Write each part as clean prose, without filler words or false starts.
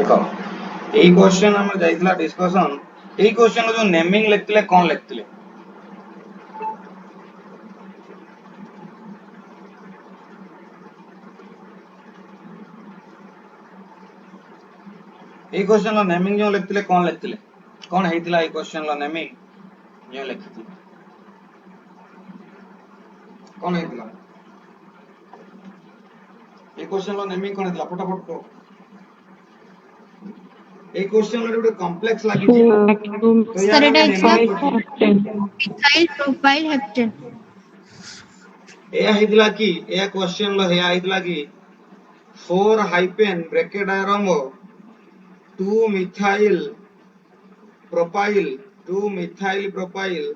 देखो এই क्वेश्चन हम जाइतला डिस्कशन এই क्वेश्चन जो नेमिंग लिखतिले कोन लिखतिले এই क्वेश्चन लो नेमिंग जो लिखतिले कोन हेतिला এই क्वेश्चन लो नेमिंग जो लिखति कोन हेतिला এই क्वेश्चन लो नेमिंग कोन हेतिला फटाफट को এই क्वेश्चन रे ଗୋଟେ कॉम्प्लेक्स लागि छी तो सर यार एटा हम actually naming methyl propyl heptane एया हेतिला की एया क्वेश्चन लो हेया हेतिला की 4 हाइपेन ब्रैकेट आरंभ 2 methyl propyl 2 methyl propyl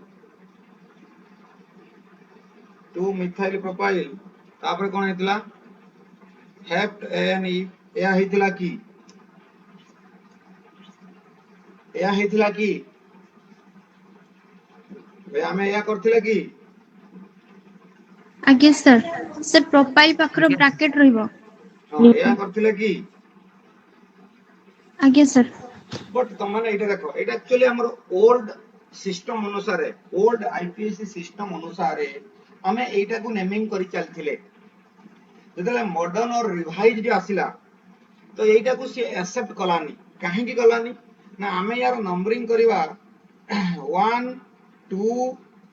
2 methyl propyl तापर कोन हेतिला हेप्ट एन ई एया हेतिला की एया हेतिला की भाई हमें एया करथिले की आगे सर सर प्रोपाइल पाखरो ब्रैकेट रहइबो हां एया करथिले की आगे सर बट तुम माने एटा देखो एटा एक्चुअली हमर ओल्ड सिस्टम अनुसार ओल्ड आईपीएस सिस्टम अनुसार हमें एटा को नेमिंग करि चलथिले जदले मॉडर्न और रिवाइज जे आसिला तो एटा को से एक्सेप्ट कलानी काहे की कलानी ना हमें यार नंबरिंग करबा 1 2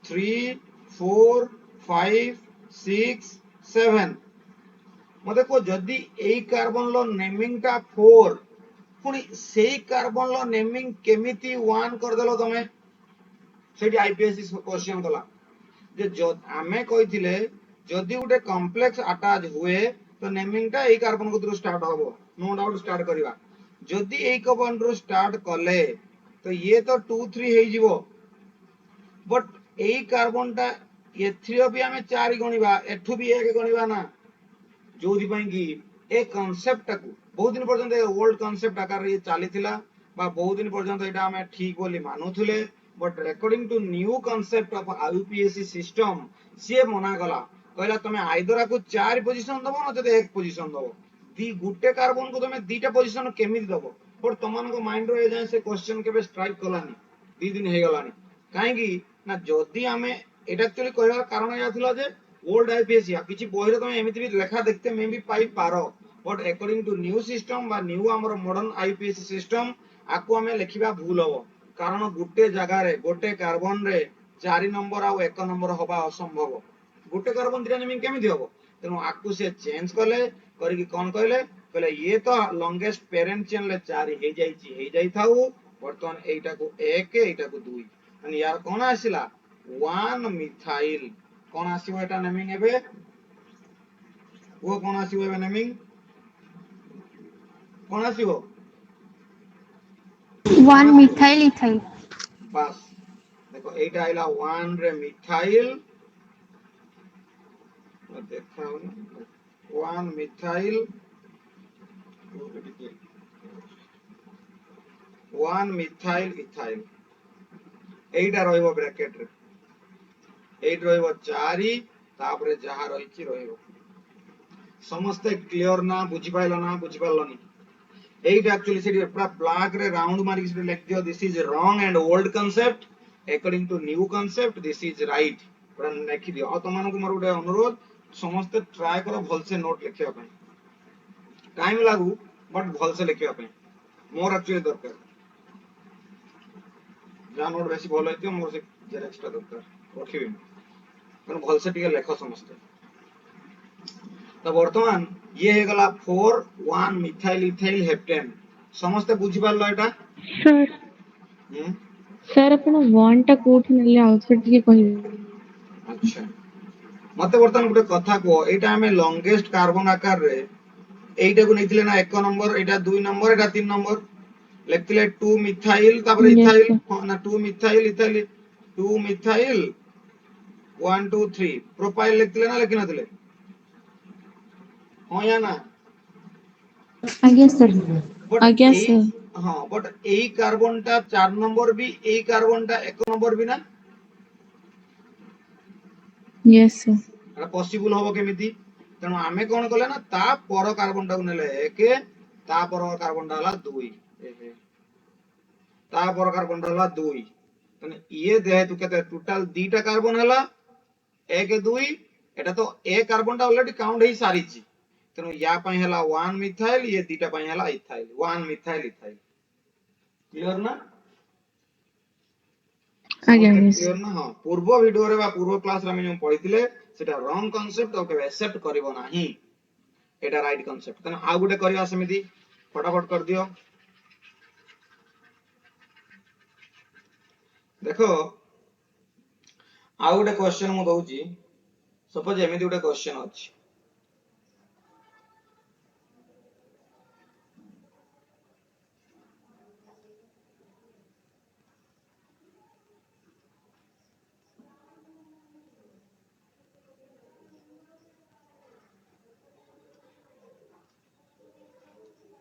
3 4 5 6 7 मते को जदी एई कार्बन लो नेमिंग टा 4 पुनी सेई कार्बन लो नेमिंग केमिति 1 कर देलो तमे सेठी आईपीएस क्वेश्चन कला जे जो हमें कहिथिले जदी उटे कॉम्प्लेक्स अटैच हुए तो नेमिंग टा एई कार्बन को द्रु स्टार्ट होबो नो डाउट स्टार्ट करबा जदी एई कार्बन द्रु स्टार्ट कले तो ये तो 2 3 हे जिवो बट एई कार्बन टा ए3 भी हमें 4 गणिबा एठु भी 1 गणिबा ना जोदि पई की ए कांसेप्ट को बहुत दिन पर्यंत ओल्ड कांसेप्ट आकार ये चलीथिला बा बहुत दिन पर्यंत एटा हमें ठीक बोली मानुथिले but according to new concept of IUPAC system से मना गला कहला तमे आइदरा को 4 पोजीशन दबो न ते 1 पोजीशन दबो दी गुटे कार्बन को तमे दीटा पोजीशन केमिति दबो पर तमन को माइंड रो ए जाय से क्वेश्चन केबे स्ट्राइक कलानी 2 दिन हे गलानी काहे की ना जदी हमें एटा एक्चुअली कहला कारण या थिला जे ओल्ड आईपीएस या किछि बहिरे तमे एमिति भी लेखा देखते मे भी पाई पारो but according to new system बा न्यू हमर मॉडर्न आईपीएस सिस्टम आको हमें लेखिबा भूल हो कारण गुटे जगह रे गोटे कार्बन रे 4 नंबर आ 1 नंबर होबा असंभव गोटे कार्बन दिरा नेमिंग केमिति होबो तेनु आकु से चेंज करले करी कोन कहले ये तो लॉन्गेस्ट पेरेंट चेन ले 4 हे जाई थाउ वर्तमान एटा को 1 एटा को 2 अनि यार कोन आसिला 1 मिथाइल कोन आसीबो एटा नेमिंग एबे वो कोन आसीबो एबे नेमिंग कोन आसीबो 1 मिथाइल इथाइल बस देखो एटा आइला 1 रे मिथाइल देखाओ ना 1 मिथाइल 1 मिथाइल इथाइल एटा रहइबो ब्रैकेट रे एट रहइबो 4 तापरे जहा रहिछि रहइबो समस्त क्लियर ना बुझि पाइलो ना बुझि पालनी एटा एक्चुअली से पूरा ब्लैक रे राउंड मारी से लिख दियो this is wrong and old concept according to new concept this is right पूरा लिखि दियो आ तमन को मोर गुटे अनुरोध समस्त ट्राई करो भल से नोट लिखिया पे टाइम लागू बट भल से लिखिया पे मोर एक्चुअली दरकार जा नोट बेसी भल होइतियो मोर से जरा एक्स्ट्रा दरकार रखिबे कन भल से टिके लेखो समस्त तो वर्तमान ये हे गला 4 1 मिथाइल इथाइल हेप्टेन समस्त बुझि पारलो एटा सर सर अपन 1 टा कोठी नले आउटसाइड के कहिबे अच्छा मते वर्तमान गुटे कथा को एटा हमें लॉन्गेस्ट कार्बन आकार रे एटा को नेतिले ना 1 नंबर एटा 2 नंबर एटा 3 नंबर लेखतिले 2 मिथाइल तापर इथाइल ना 2 मिथाइल इथाइल 2 मिथाइल 1 2 3 प्रोपाइल लेखतिले ना लेखि नतिले हो या ना आगे सर आज्ञा सर हां बट एई कार्बन टा 4 नंबर भी एई कार्बन टा 1 नंबर भी ना यस सर एटा पॉसिबल होबो केमिति तेनु आमे कोन कले ना ता पर कार्बन टा नेले 1 तापर कार्बन डाला 2 तापर कार्बन डाला 2 तने ये जेहेतु केते टोटल दीटा कार्बन हला 1 2 एटा तो ए कार्बन टा ऑलरेडी काउंट हे सारी छी तेनु या पई हला 1 मिथाइल ये दीटा पई हला इथाइल 1 मिथाइल इथाइल क्लियर ना आज्ञा समस्त मिस क्लियर ना हां पूर्व वीडियो रे बा पूर्व क्लास रे हम जो पढिथिले सेटा रॉन्ग कांसेप्ट ओके एक्सेप्ट करिवो नाही एटा राइट कांसेप्ट तने आ गुटे करिया समिति फटाफट कर दियो देखो आ गुटे क्वेश्चन मु दउची सपोज एमिति गुटे क्वेश्चन अछि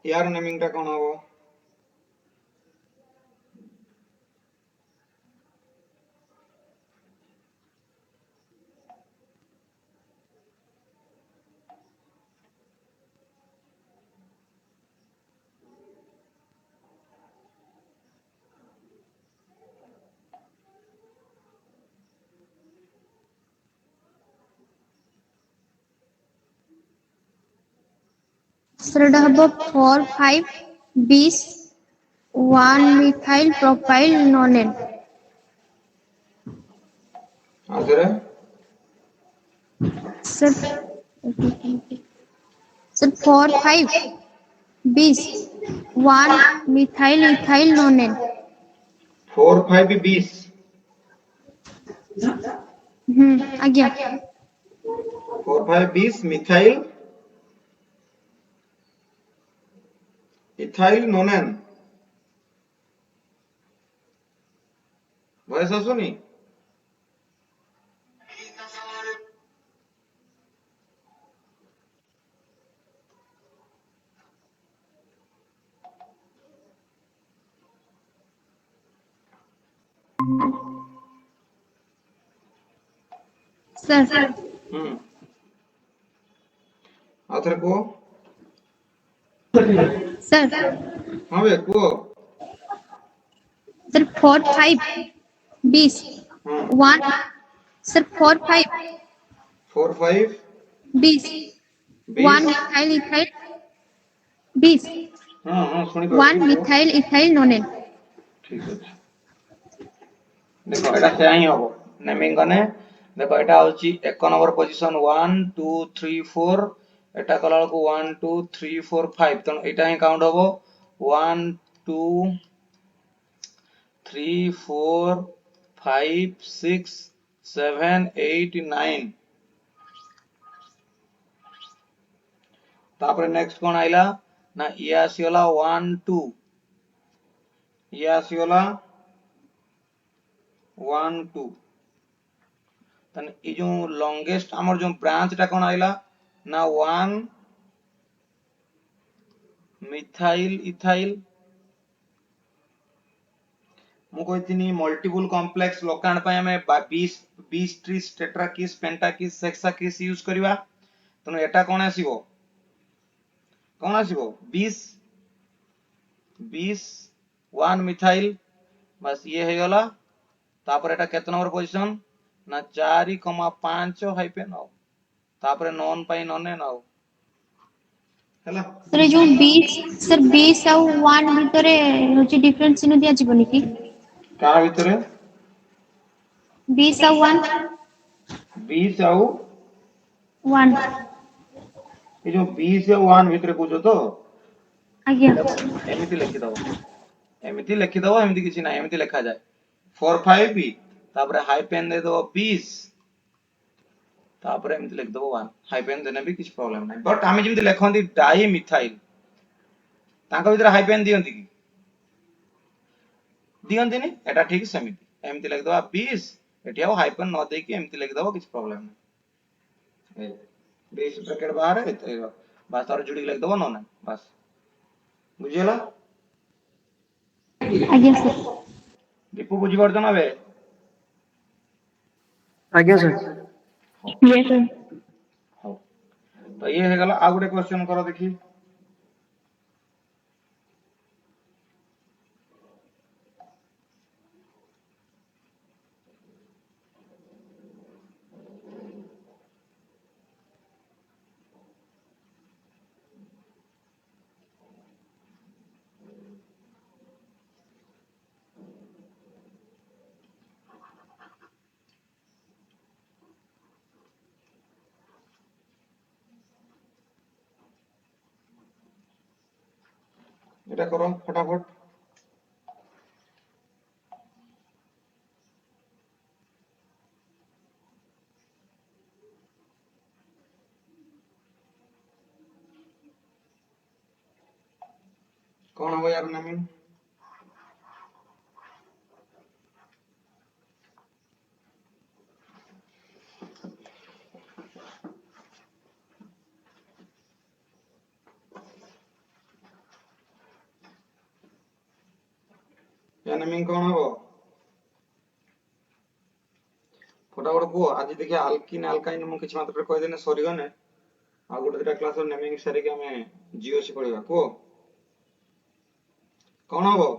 यार नेमिंग टा कोन हो सर एटा हबो 4 5 20 1 मिथाइल प्रोपाइल नोनेन आदरे sir sir 4 5 20 1 methyl ethyl nonene 4 5 20 आज्ञा 4 5 20 मिथाइल इथाइल नोनेन वॉइस आसुनी सर आथरे को सर हां बे को सर 4 5 20 हां 1 सर 4 5 4 5 20 1 20 मिथाइल इथाइल 20 हां हां सुनी 1 पाछी को मिथाइल इथाइल नोनेन ठीक अछि देखो एटा से ही हो नेमिंग कने देखो एटा होची एक नंबर पोजीशन 1 2 3 4 एटा कला को 1 2 3 4 5 तन एटा ही काउंट होबो 1 2 3 4 5 6 7 8 9 तापर नेक्स्ट कोन आइला ना ये आसीला 1 2 ये आसीला 1 2 तन ई जो लॉन्गेस्ट हमर जो ब्रांच टा कोन आइला ना 1 मिथाइल इथाइल मु कहिथिनी मल्टीपल कॉम्प्लेक्स लोकांड पय हमें 20 20 ट्रिस टेट्राकिस पेंटाकिस हेक्साकिस यूज करबा तनो एटा कोन आसीबो 20 20 1 मिथाइल बस ये हे गला तापर एटा केत नंबर पोजीशन ना 4,5 हाइफेन हो तापर नॉन पाई नॉने नाउ हला सर जो 20 सर 20 ଆଉ 1 ଭିତରେ ହଉଛି डिफरेंस इनु दिया जीवनी की का भितरे 20 ଆଉ 1 20 आउ 1 ये जो 20 या 1 भितरे पूछो तो आज्ञा एटा एमिति लिखि दबो एमिति किछि ना एमिति लिखा जाय 4 5 बी तापर हाइपेन दे दो 20 तापर एमिति लिख दबो 1 हाइपेन देने भी किछि प्रॉब्लम नै बट आमे जेमिति लेखंती डाई मिथाइल तांका भितरे हाइपेन दियंती की दियंती नि एटा ठीक समिति एमिति लिख दबा 20 एठी आउ हाइपेन न दे की एमिति लिख दबो किछि प्रॉब्लम नै 20 ब्रैकेट बाहर है तो बस और जुड़ी लिख दबो न बस बुझियला आज्ञा सर दीपू बुझी पड़छ ना बे आज्ञा सर यस सर हो तो ये हे गला आ गुटे क्वेश्चन करो देखी এটা করো फटाफट। कौन हो यार नेमिंग? या नेमिंग कौन हो? फटाफट को आज देखिए अल्किन अल्काइन मु किछ मात्र कहि देने सरी गने आ गोटे दिटा क्लास नेमिंग सारी के हमें जीओसी पढ़िबा को कौन हो?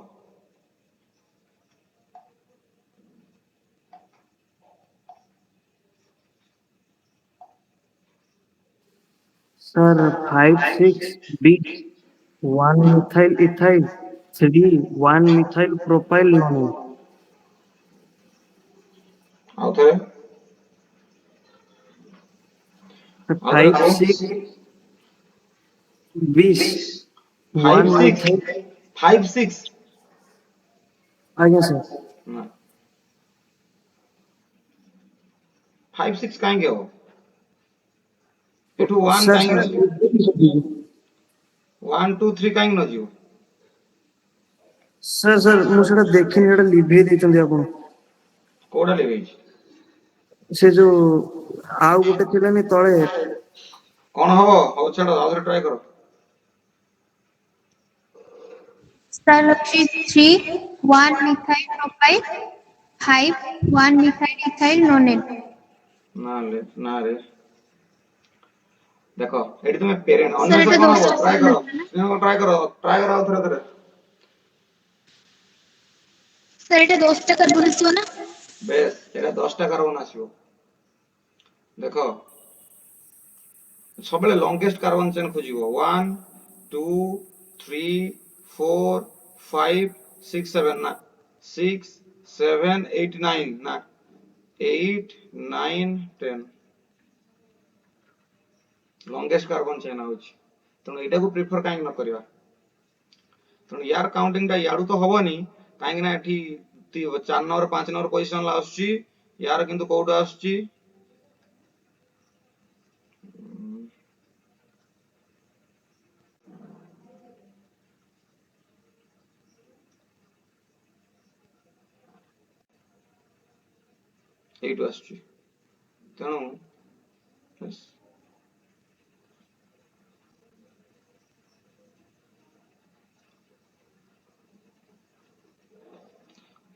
Sir, 5,6 bit 1 methyl ethyl 3 1 methyl propyl nonene. आउ थे आउ थे 5 को 6 20 5 1 methyl 6 5 6 आज्ञा सर ना 5 6 काहे हो एठू 1 सर काहे सर न जियो 1 2 3 काहे न जियो सर सर मु सेटा देखिनि एटा लिभे दैचंदी आपण कोडा लेबेज से जो आउ गोटे थिलानी तळे कौन हो हो छाड़ो आउरे ट्राई करो सर अच्छी 3 1 मिथाइल प्रोपाइल 5 1 मिथाइल इथाइल नोनेट। ना रे देखो एटी तुम पेरेंट सर अन्य से एटा कौन हो दोस्ता ट्राई करो आउ थरे सर एटा दोस्ता कार्बन आसीबो ना? बेस एटा 10 टा कार्बन आसीबो देखो सबले लॉन्गेस्ट कार्बन चेन खोजिबो 1 2 3 4 5 6 7 ना 6 7 8 9 ना 8 9 10 लॉन्गेस्ट कार्बन चेन होची तेणु एटा को प्रिफर काहे न करबा तेणु यार काउंटिंग टा याडू तो हबनी काहे ना एठी 4 नंबर 5 नंबर पोजीशन ला आसुची यार किंतु कोउटा आसुची एटू आसुची तेणु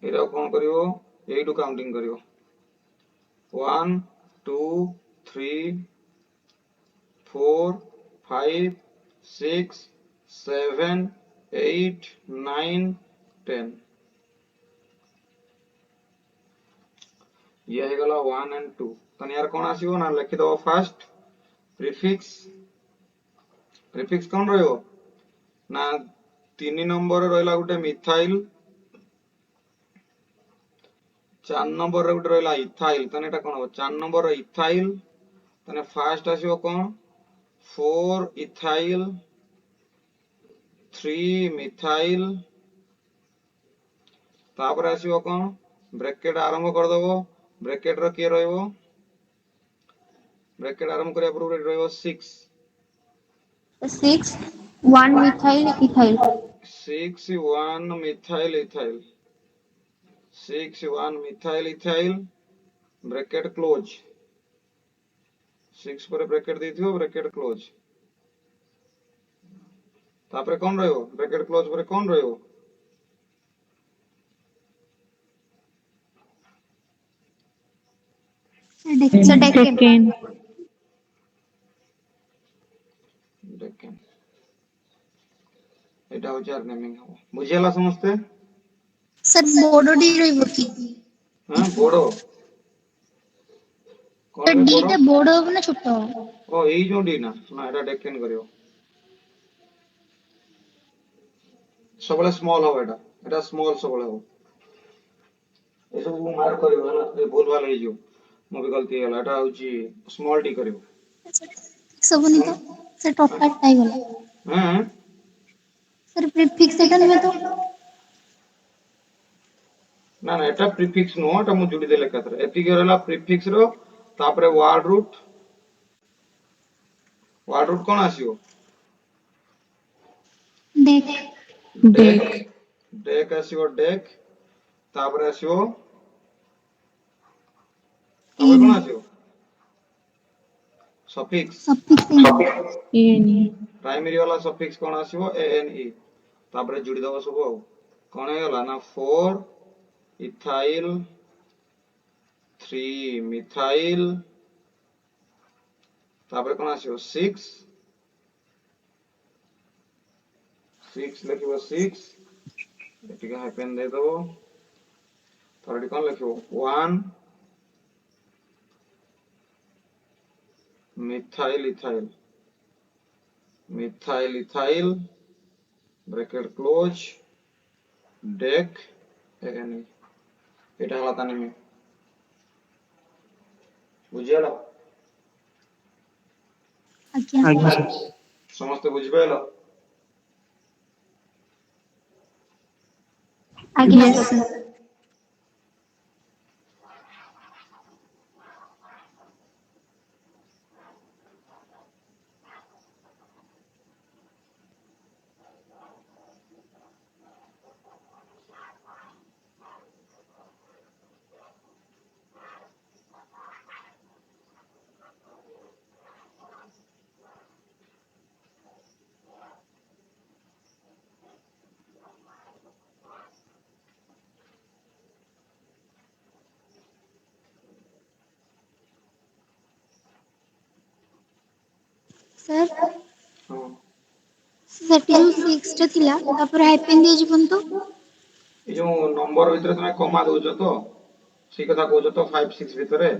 एरा कौन करिवो एटू काउंटिंग करिवो 1 2 3 4 5 6 7 8 9 10 ये है गला 1 एंड 2 तन यार कौन आसीबो ना लिखि दो फर्स्ट प्रीफिक्स कौन रहिबो ना 3 नंबर रहला गुटे मिथाइल 4 नंबर रे गुटे रहला इथाइल तने एटा कोन हो 4 नंबर रे इथाइल तने फर्स्ट आसीबो कोन 4 इथाइल 3 मिथाइल तापर आसीबो कोन ब्रैकेट आरंभ कर दबो ब्रैकेट रो के रहइबो ब्रैकेट आरंभ करिया पूर्व रहइबो 6 6 1 methyl ethyl 6 1 methyl ethyl 6 1 methyl ethyl bracket close 6 पर ब्रैकेट देथियो ब्रैकेट क्लोज तापर कोन रहइबो ब्रैकेट क्लोज पर कोन रहइबो डेकेन डेकेन डेकेन एटा हो चार नेमिंग हो बुझियला समझते सर बोर्ड डी रहइबो की हां बोडो तो कोन रे डी बोडो टा बोर्ड हो ना छोटो ओ एई जो डी ना एटा डेकेन करियो सबले स्मॉल हो एटा स्मॉल सबले हो ए सब मार करियो ना ए भूल भाल हे जो मो भी गलती होला एटा होची स्मॉल डी करियो सबनी तो सर टॉप 5 टाइ गला हां सर प्रीफिक्स एटा नुहे तो ना ना एटा प्रीफिक्स नो एटा मु जोड़ी देले एकाथरे एतिक रहला प्रीफिक्स रो तापरे वर्ड रूट कोन आसीओ देख डेक डेक डेक आसीओ डेक तापरे आसीओ तापरे एन कोन आसीओ suffix suffix ene ene primary वाला सफिक्स कोन आसीओ एएनई तापरे जोड़ी दबो सब कोन हे गला ना 4 इथाइल 3 मिथाइल तापरे कोन आसीओ 6 लिखिबो 6 एटिके हाइपेन दे दबो तारडी कोन लिखिबो 1 methyl ethyl bracket close deck एएनई एटा हला ताने में बुझियाला आज्ञा आज्ञा सर समस्त बुझि पाइलो आज्ञा यस सर सर हां सेठी जो 6 टा थिला तापर हाइपेन दिया जीवन तो ए जो नंबर भितर तमे कमा दोजो तो सी कथा कहजो तो 5 6 भितरे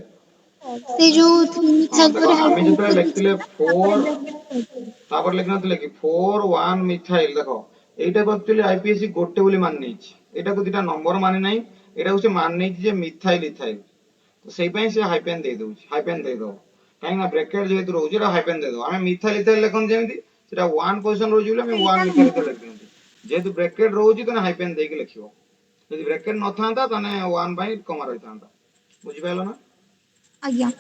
से जो 3 हां मिथाइल देखो पर आमी हाइपेन जतले कर लिखतिले दिया तापर 4 ब्रैकेट तापर लिखनतिले कि 4 1 मिथाइल देखो एटा को एक्चुअली आईपीएससी गोटे बोली मान नेछि एटा को दिटा नंबर माने नै एटा को से मान नेछि जे मिथाइल इथाइल तो सेई पई से हाइपेन दे दोछि हाइपेन दे दो काहे ना ब्रैकेट जेहेतु रहउछि एटा हाइपेन दे दो आमे मिथाइल इथाइल लेखन जेमिति सेटा 1 पोजीशन रहउछि बोले आमे 1 मिथाइल इथाइल लिख दियंती जेहेतु ब्रैकेट रहउछि तने हाइपेन देके लिखिबो यदि ब्रैकेट न थांता तने 1 बाय कमा रहि थांता बुझि पाइलो ना आज्ञा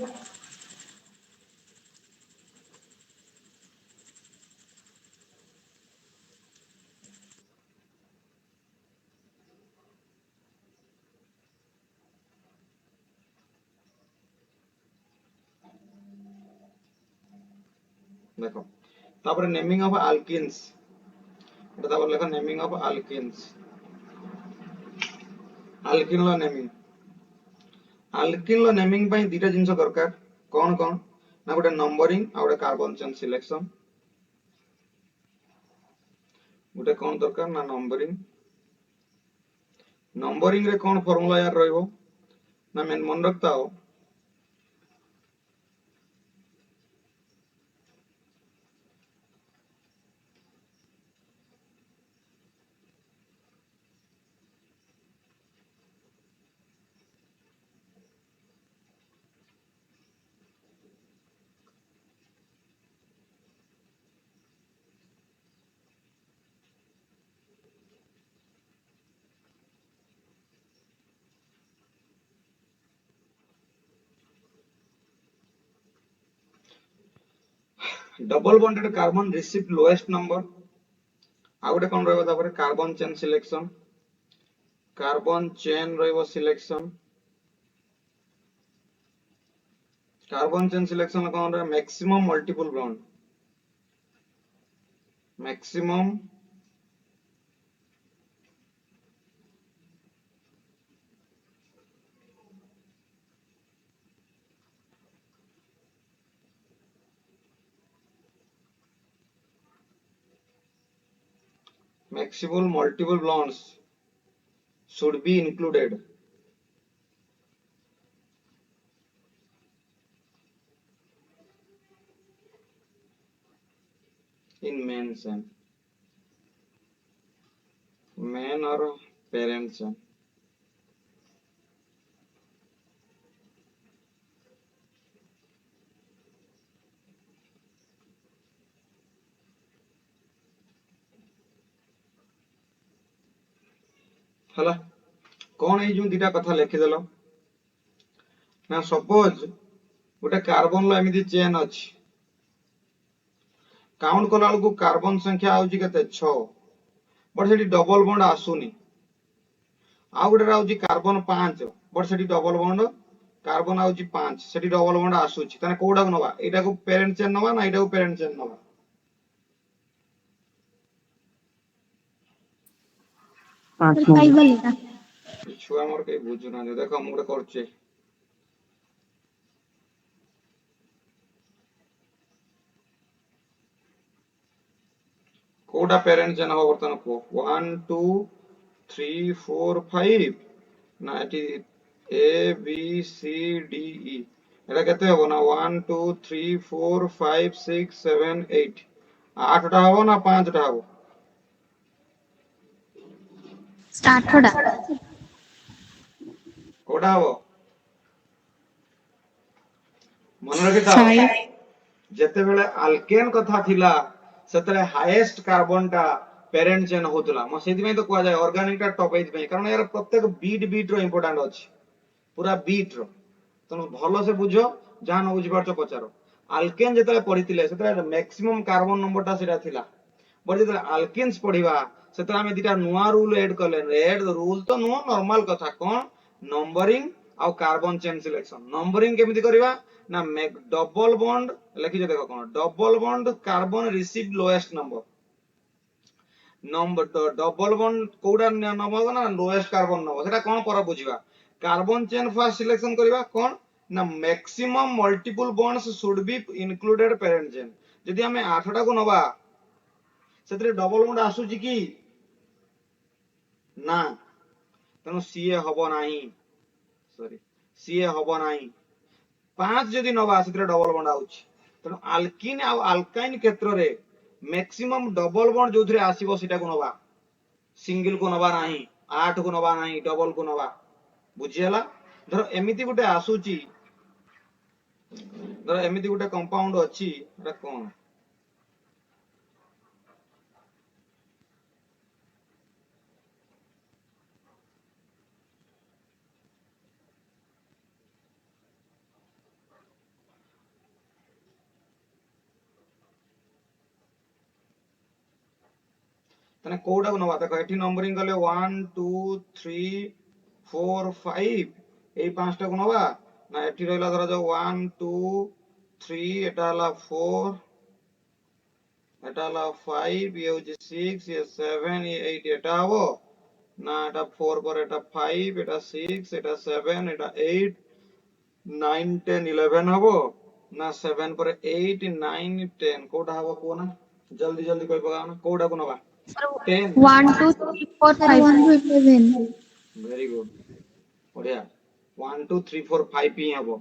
देखो तापर नेमिंग ऑफ अल्किन्स एटा तापर लेखो नेमिंग ऑफ अल्किन्स अल्किन लो नेमिंग पई दीटा जिंस दरकार कोन कोन ना गोटे नंबरिंग आ गोटे कार्बन चेन सिलेक्शन गोटे कोन दरकार ना नंबरिंग रे कोन फार्मूला यार रहइबो ना मन रखता हो double bonded carbon receive lowest number आ गोटे कोन रहइबो तापर carbon chain selection carbon chain रहइबो सिलेक्शन कार्बन चेन सिलेक्शन कोन रे maximum multiple bond maximum multiple bonds should be included in main or parent chain हला कौन है जो दीटा कथा लिखि देलो ना सपोज गोटे कार्बन लो एमिति चेन अछि काउंट कला को कार्बन संख्या आउची केते 6 बट सेठी डबल बॉन्ड आसुनी आ गोटे आउची कार्बन 5 बट सेठी डबल बॉन्ड कार्बन आउची 5 सेठी डबल बॉन्ड आसुची तने कोडा को नबा एटा को पेरेंट चेन नबा ना एटा को पेरेंट चेन नबा 5 सर 5 नंबर वाला छुआ मोर के बुझु ना देखो हम गोटे करछे कोडा पेरेंट चेन हो बर्तन को 1 2 3 4 5 ना एटी A B C D E एटा केते हो ना 1 2 3 4 5 6 7 8 8 टा हो ना 5 टा हो स्टार्ट होड़ा कोडा हो मन रखि था 5 जेते बेले अल्केन कथा थिला सेतले हाईएस्ट कार्बन टा पेरेंट चेन होतला म सेति में तो कुआ जाय ऑर्गेनिक टा टॉप एज में कारण यार प्रत्येक बीट रो इंपोर्टेंट अछि पूरा बीट रो तनो भलो से बुझो जहां न बुझ पारछो पचारो अल्केन जेतले पढितिले सेतले मैक्सिमम कार्बन नंबर टा सेटा थिला बट जेतले अल्केन्स पढिबा सेतले हम दिटा नुवा रूल ऐड करले ऐड रूल तो नो नॉर्मल कथा कोन नंबरिंग आ कार्बन चेन सिलेक्शन नंबरिंग केमिति करबा ना डबल बॉन्ड लिखि जे देखो कोन double bond carbon receive lowest number double bond कोडा नंबर ना लोएस्ट कार्बन नंबर सेटा कोन पर बुझिबा कार्बन चेन फर्स्ट सिलेक्शन करबा कोन ना maximum multiple bonds should be included parent chain यदि हमें 8 टा को नबा सेतरे डबल बॉन्ड आसुची की ना तेणु सीए हबो नाही सॉरी सीए हबो नाही 5 जदि नबा सेतरे डबल बॉन्ड आउची तेणु अल्किन आ अल्काइन क्षेत्र रे मैक्सिमम डबल बॉन्ड जोथरे आसीबो सेटा को नबा सिंगल को नबा नाही 8 को नबा नाही डबल को नबा बुझियला धर एमिति गुटे आसुची धर एमिति गुटे कंपाउंड अछि एटा कोन तने कोडा को नबा देखो एठी नंबरिंग गले 1 2 3 4 5 एई पांचटा को नबा ना एठी रहला धर जो 1 2 3 एटा हला 4 एटा हला 5 ये होची 6 ये 7 ये 8 एटा हबो ना एटा 4 पर एटा 5 एटा 6 एटा 7 एटा 8 9 10 11 हबो ना 7 पर 8 9 10 कोडा हबो कोना जल्दी जल्दी कोइ पगा ना कोडा को नबा 10 1 2 3 4 सर 5 1 to 11 वेरी गुड बढ़िया 1 2 3 4 5 ही हबो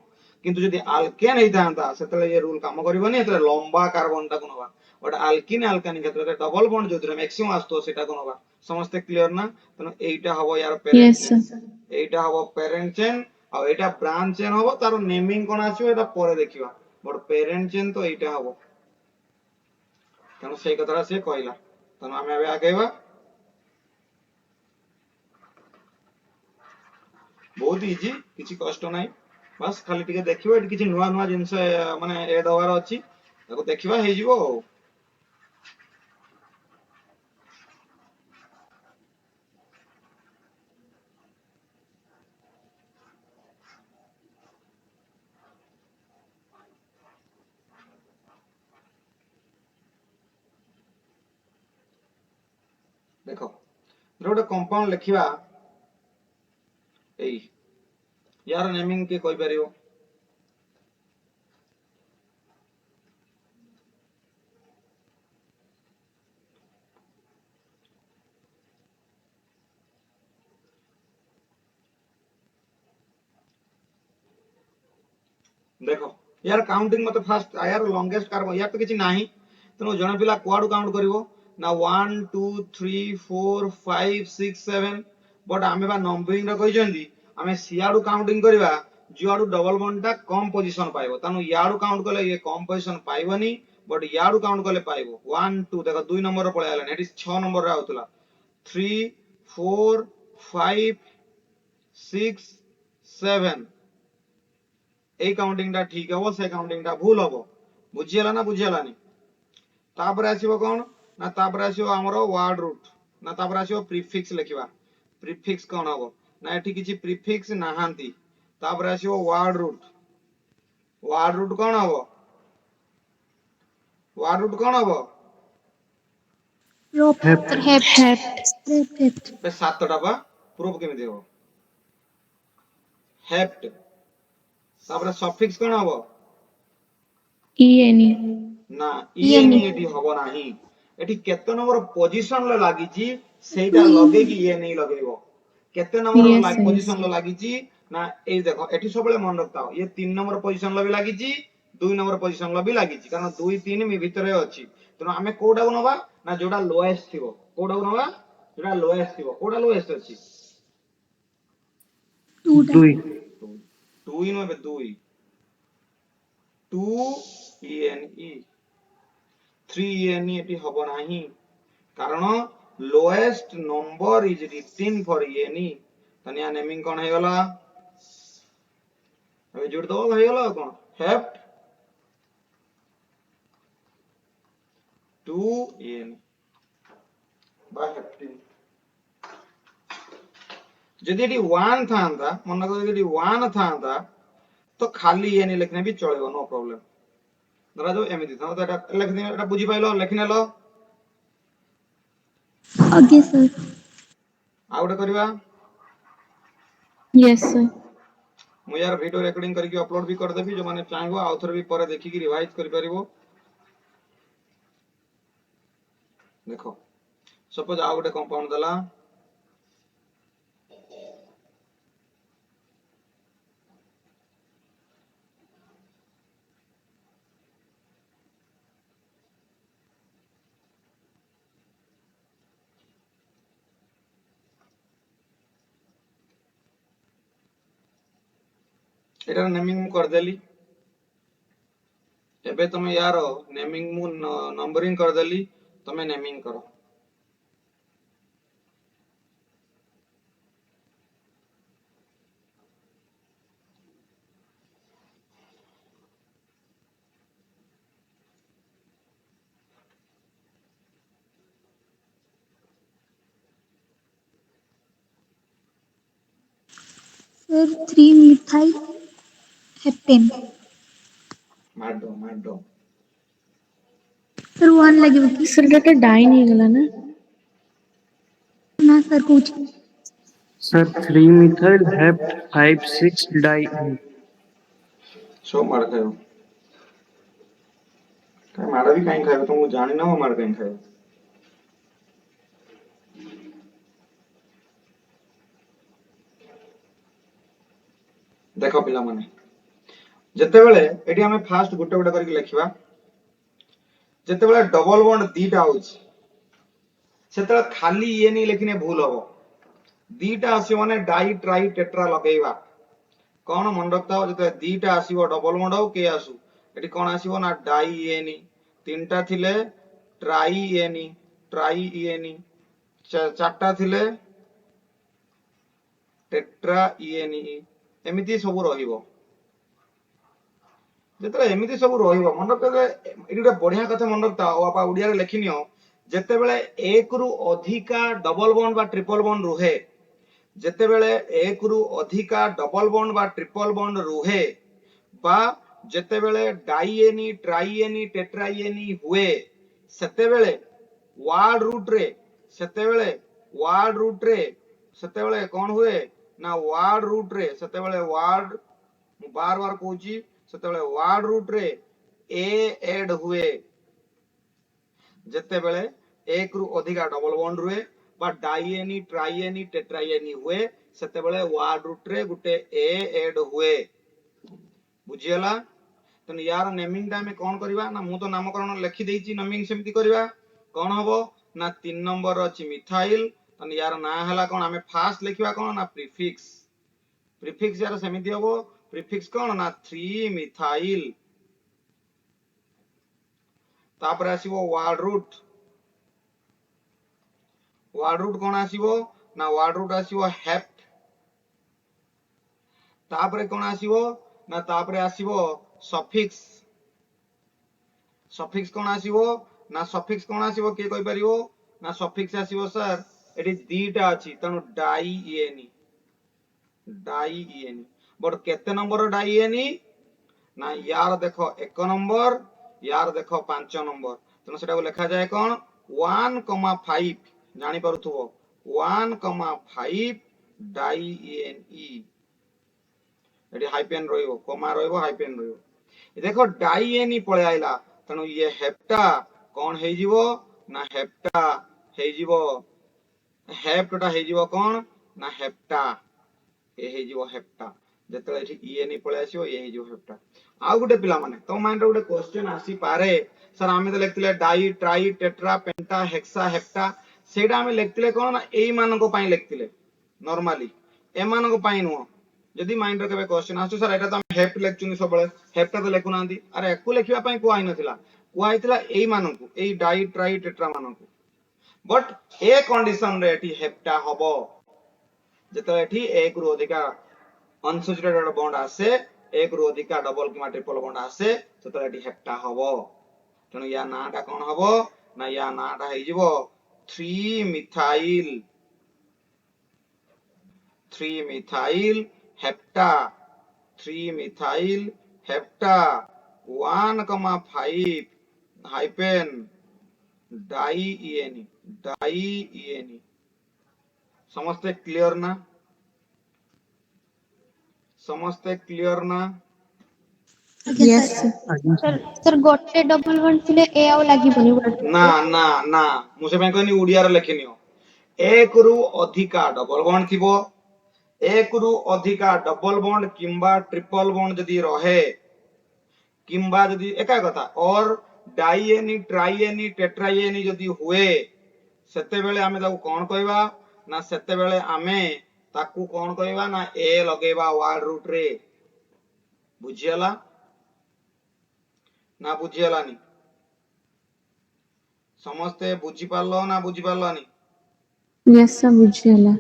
किंतु जदि अल्केन हेतांता सेतले ये रूल काम करबोनी एतले लंबा कार्बन ता को नबा बट अल्किन अल्काइन क्षेत्र रे डबल बॉन्ड जोथरे मैक्सिमम आस्तो सेटा को नबा समस्त क्लियर ना तनो एटा हबो यार पेरेंट yes चेन sir एटा हबो पेरेंट चेन आ एटा ब्रांच चेन हबो तारो नेमिंग कोन आछो एटा परे देखिबा बट पेरेंट चेन तो एटा हबो तनो सेई कथरा से कहला तनो हमें अबे आगेबा बहुत इजी किसी कष्ट नाही बस खाली टिके देखिबो एटी किछि नुवा नुवा जिंस माने ऐड होवार अछि ताको देखिबा हे जिवो देखो गोटे कंपाउंड लिखिबा एई यार नेमिंग के कोइ परियो देखो यार काउंटिंग मते फास्ट यार लॉन्गेस्ट कार्बन यार तो किछि नाही तनो जण पिला क्वाड काउंट करिवो ना 1 2 3 4 5 6 7 बट आमे बा नंबरिंग रे कहिजंदी आमे सियाडू काउंटिंग करिवा जियाडू डबल बॉन्ड ता कम पोजीशन पाइबो तानु याडू काउंट करले ये कम पोजीशन पाइबनी बट याडू काउंट करले पाइबो 1 2 देखो 2 नंबर रे पळे आले एटी 6 नंबर रे आउतला 3 4 5 6 7 এই কাউন্টিংটা ঠিক হবো সে কাউন্টিংটা ভুল হবো বুঝিলা না বুঝিলানি তারপরে আসিব কোন না তারপরে আসিব ଆମର ওয়ার্ড রুট না তারপরে আসিব প্রিফিক্স লিখিবা প্রিফিক্স কোন হবো না এটি কিছু প্রিফিক্স নাহান্তি তারপরে আসিব ওয়ার্ড রুট কোন হবো ওয়ার্ড রুট কোন হবো Sir, hept. বে সাতটা বা প্রুফ কেମିତି হবো হেপ্ট তারপরে সফিক্স কোন হবো ENE না ইএনই। ইএনই এটি হব ନାହିଁ এটি কেତେ নম্বর পজিশন লে লাগিছি সেইটা লগেকি ইএনই লগাইব কেତେ নম্বর yes yes পজিশন লে লাগিছি না এই দেখো এটি সবলে মনে রাখতাও ये 3 নম্বর পজিশন লে বি লাগিছি 2 নম্বর পজিশন লে বি লাগিছি কারণ 2 3 মି ভিতরে ଅଛି তেଣୁ ଆମେ କୋଉଟାକୁ ନବା ନା ଯୋଉଟା ଲୋଏଷ୍ଟ ଥିବ କୋଉଟାକୁ ନବା ଯୋଉଟା ଲୋଏଷ୍ଟ ଥିବ କୋଉଟା ଲୋଏଷ୍ଟ ଅଛି 2 2 ଇ ନବେ 2 ଇଏନଇ 3 ইএনই এটি হব ନାହିଁ কারণ lowest number is written for ইএনই Tania naming কোন হেগলা ଏବେ ଯୋଡି ଦବ ହେଇଗଲା ଆଉ କଣ ହେପ୍ଟ 2 ଇଏନଇ বা হেপ্টিন যদি এটি 1 থান্তা মনে করো যদি এটি 1 থান্তা তো খালি ইএনই লিখনে ବି ଚଳିବ नो प्रॉब्लम ধরা যাও এମିତି থান্তা তো এটা লেখনি এটা বুঝি পাইলো লেখি নেলো Okay, sir. ଆଉ ଗୋଟେ କରିବା yes sir ମୁଁ यार वीडियो रेकॉर्डिंग करके अपलोड भी कर देबी जो माने चाहबो आउ थोर भी पर देखि कि रिवाइज कर परिबो देखो सपोज आ गोटे कंपाउंड दला एटार नेमिंग मु कर देली एबे तमे यार नेमिंग मु नंबरिंग कर देली तमे नेमिंग करो Sir, 3-methyl heptane. माडो Sir, 1 ଲାଗିବ କି? sir ଏଟା ଡାଇନ୍ ହେଇଗଲା ନା ନା sir କହୁଛି सर 3 methyl hept 5 6 diene सो मार खायो काय मार भी काई खायो तुम जानि ना मार काई खायो देखो पिला माने जते बेले एटी हमें फास्ट गुटे गुटे करके लिखिबा जते बेले डबल बॉन्ड दीटा आउछ सेते खाली इएनई लिखिने भूल हबो दीटा आसी माने डाई ट्राई टेट्रा लगेइबा कोन मन रखता हो जते दीटा आसीबो डबल बॉन्ड हो के आसु एटी कोन आसीबो ना डाई इएनई तीनटा थिले ट्राई इएनई चारटा थिले टेट्रा इएनई एमिति सब रहिबो जेते एमिति सब रहिबो मन रखते एटी गोटे बढ़िया कथा मन रखता हो आपा ओडिया रे लिखिनियो जेते बेले एक रु अधिका डबल बॉन्ड बा ट्रिपल बॉन्ड रुहे जेते बेले एक रु अधिका डबल बॉन्ड बा ट्रिपल बॉन्ड रुहे बा जेते बेले डाइएनी ट्राइएनी टेट्राइएनी हुए सेते बेले वार्ड रूट रे सेते बेले वार्ड रूट रे सेते बेले कोन हुए ना वार्ड रूट रे सेते बेले वार्ड मु बार बार कहूची सेते बेले वार्ड रूट रे ए ऐड हुए जेते बेले एक रु अधिका डबल बॉन्ड रुए बा डाइएनी ट्राइएनी टेट्राइएनी हुए सेते बेले वार्ड रूट रे गुटे ए ऐड हुए बुझियला तो यार नेमिंग टा हमें कोन करबा ना मु तो नामकरण लिखि देइची नेमिंग सेमति करबा कोन हबो ना 3 नंबर अछि मिथाइल तो यार ना हला कोन हमें फास्ट लिखिबा कोन ना प्रीफिक्स प्रीफिक्स यार सेमति हबो प्रीफिक्स कोन ना 3 मिथाइल तापर आसीबो वार्ड रूट कोन आसीबो ना वर्ड रूट आसीबो हेप्ट तापरे कोन आसीबो ना तापरे आसीबो सफिक्स सफिक्स कोन आसीबो ना सफिक्स कोन आसीबो के कहि परिबो ना सफिक्स आसीबो सर एटी दीटा अछि तनु डाई इएनी बट केते नंबर डाई इएनी ना यार देखो 1 नंबर यार देखो 5 नंबर तनु सेटा को लिखा जाय कोन 1,5 जानि परुथुबो 1,5 डाई इएनई एटी हाइपेन रहिबो कमा रहिबो हाइपेन रहिबो देखो डाई इएनई पळे आइला तनु ये हेप्टा कोन हे जिवो ना हेप्टा हे जिवो हेप्टटा हे जिवो कोन ना हेप्टा ए हे जिवो हेप्टा जेतले एठी इएनई पळे आसीबो ए हे जिवो हेप्टा आ गुटे पिला माने तो माइंड रे गुटे क्वेश्चन आसी पारे सर आमे तो लिखतिले di tri tetra penta hexa hepta सेटा आमे लिखतिले कोन ना एई मानको पई लिखतिले नॉर्मली ए मानको पई नो जदि माइंड रे केबे क्वेश्चन आसु सर एटा तो हम हेप्ट लेखचुनी सबले हेप्टा तो लेखु नांदी अरे एकु लेखिबा पई को आइ नथिला को आइतिला एई मानको एई डाई ट्राई टेट्रा मानको बट ए कंडीशन रे एठी हेप्टा हबो जेतो एठी एक रु अधिका अनसैचुरेटेड बॉन्ड आसे एक रु अधिका डबल किमा ट्रिपल बॉन्ड आसे सेतो एठी हेप्टा हबो तनु या नाटा कोन हबो ना या नाटा हे जिवो 3 methyl hepta 3 methyl hepta 1,5 hyphen di ENE समस्ते क्लियर ना यस सर। आज्ञा सर सर सर गोटे डबल बॉन्ड थिले ए आउ लागिबोनी वर्ड ना ना ना मुसे पे कहनी उड़िया रे लेखिनियो एक रु अधिका डबल बॉन्ड थिबो एक रु अधिका डबल बॉन्ड किंबा ट्रिपल बॉन्ड जदी रहे किंबा जदी एका कथा और डाइएनी ट्राइएनी टेट्राइएनी जदी हुए सेते बेले आमे ताको कोन कहबा ना सेते बेले आमे ताकू कोन कहबा ना ए लगेबा वर्ड रूट रे बुझियला ना बुझियलानी समस्ते बुझी पारलो ना बुझी पारलानी यस सर बुझियला।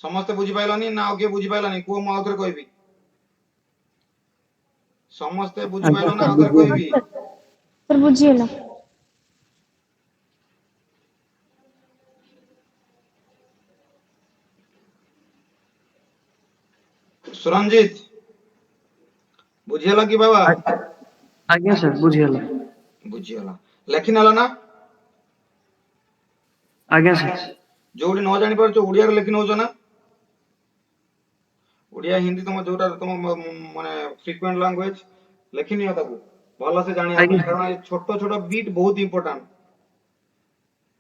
समस्ते बुझी पाइलानी ना ओके बुझी पाइलानी को म आउथरे कहबी समस्ते बुझी आज्ञा पाइलो ना सर आउथरे बुझिए कहबी सर बुझियला सुरंजित बुझियला कि बाबा आज्ञा सर बुझिएला बुझियला लेखि नेला ना आज्ञा सर जोडी न जानि परछो उड़िया रे लेखि नउछो ना उड़िया हिंदी तुम जोटा तुम माने फ्रीक्वेंट लैंग्वेज लेखि नियो ताकू भलो से जानिया आज्ञा ପାଇଁ सर काରଣ ए छोटो छोटो बीट बहुत इंपोर्टेंट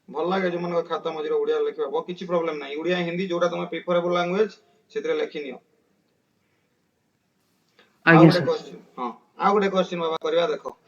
भल लागे जो मन खाता मजिरो उड़िया लेखिबा बो किछि प्रॉब्लम नाही उड़िया हिंदी जोटा तुम प्रिफरेबल लैंग्वेज सेतरे लेखि नियो आ आज्ञा गुटे सर क्वेश्चन हां आ गुटे क्वेश्चन बाबा करबा देखो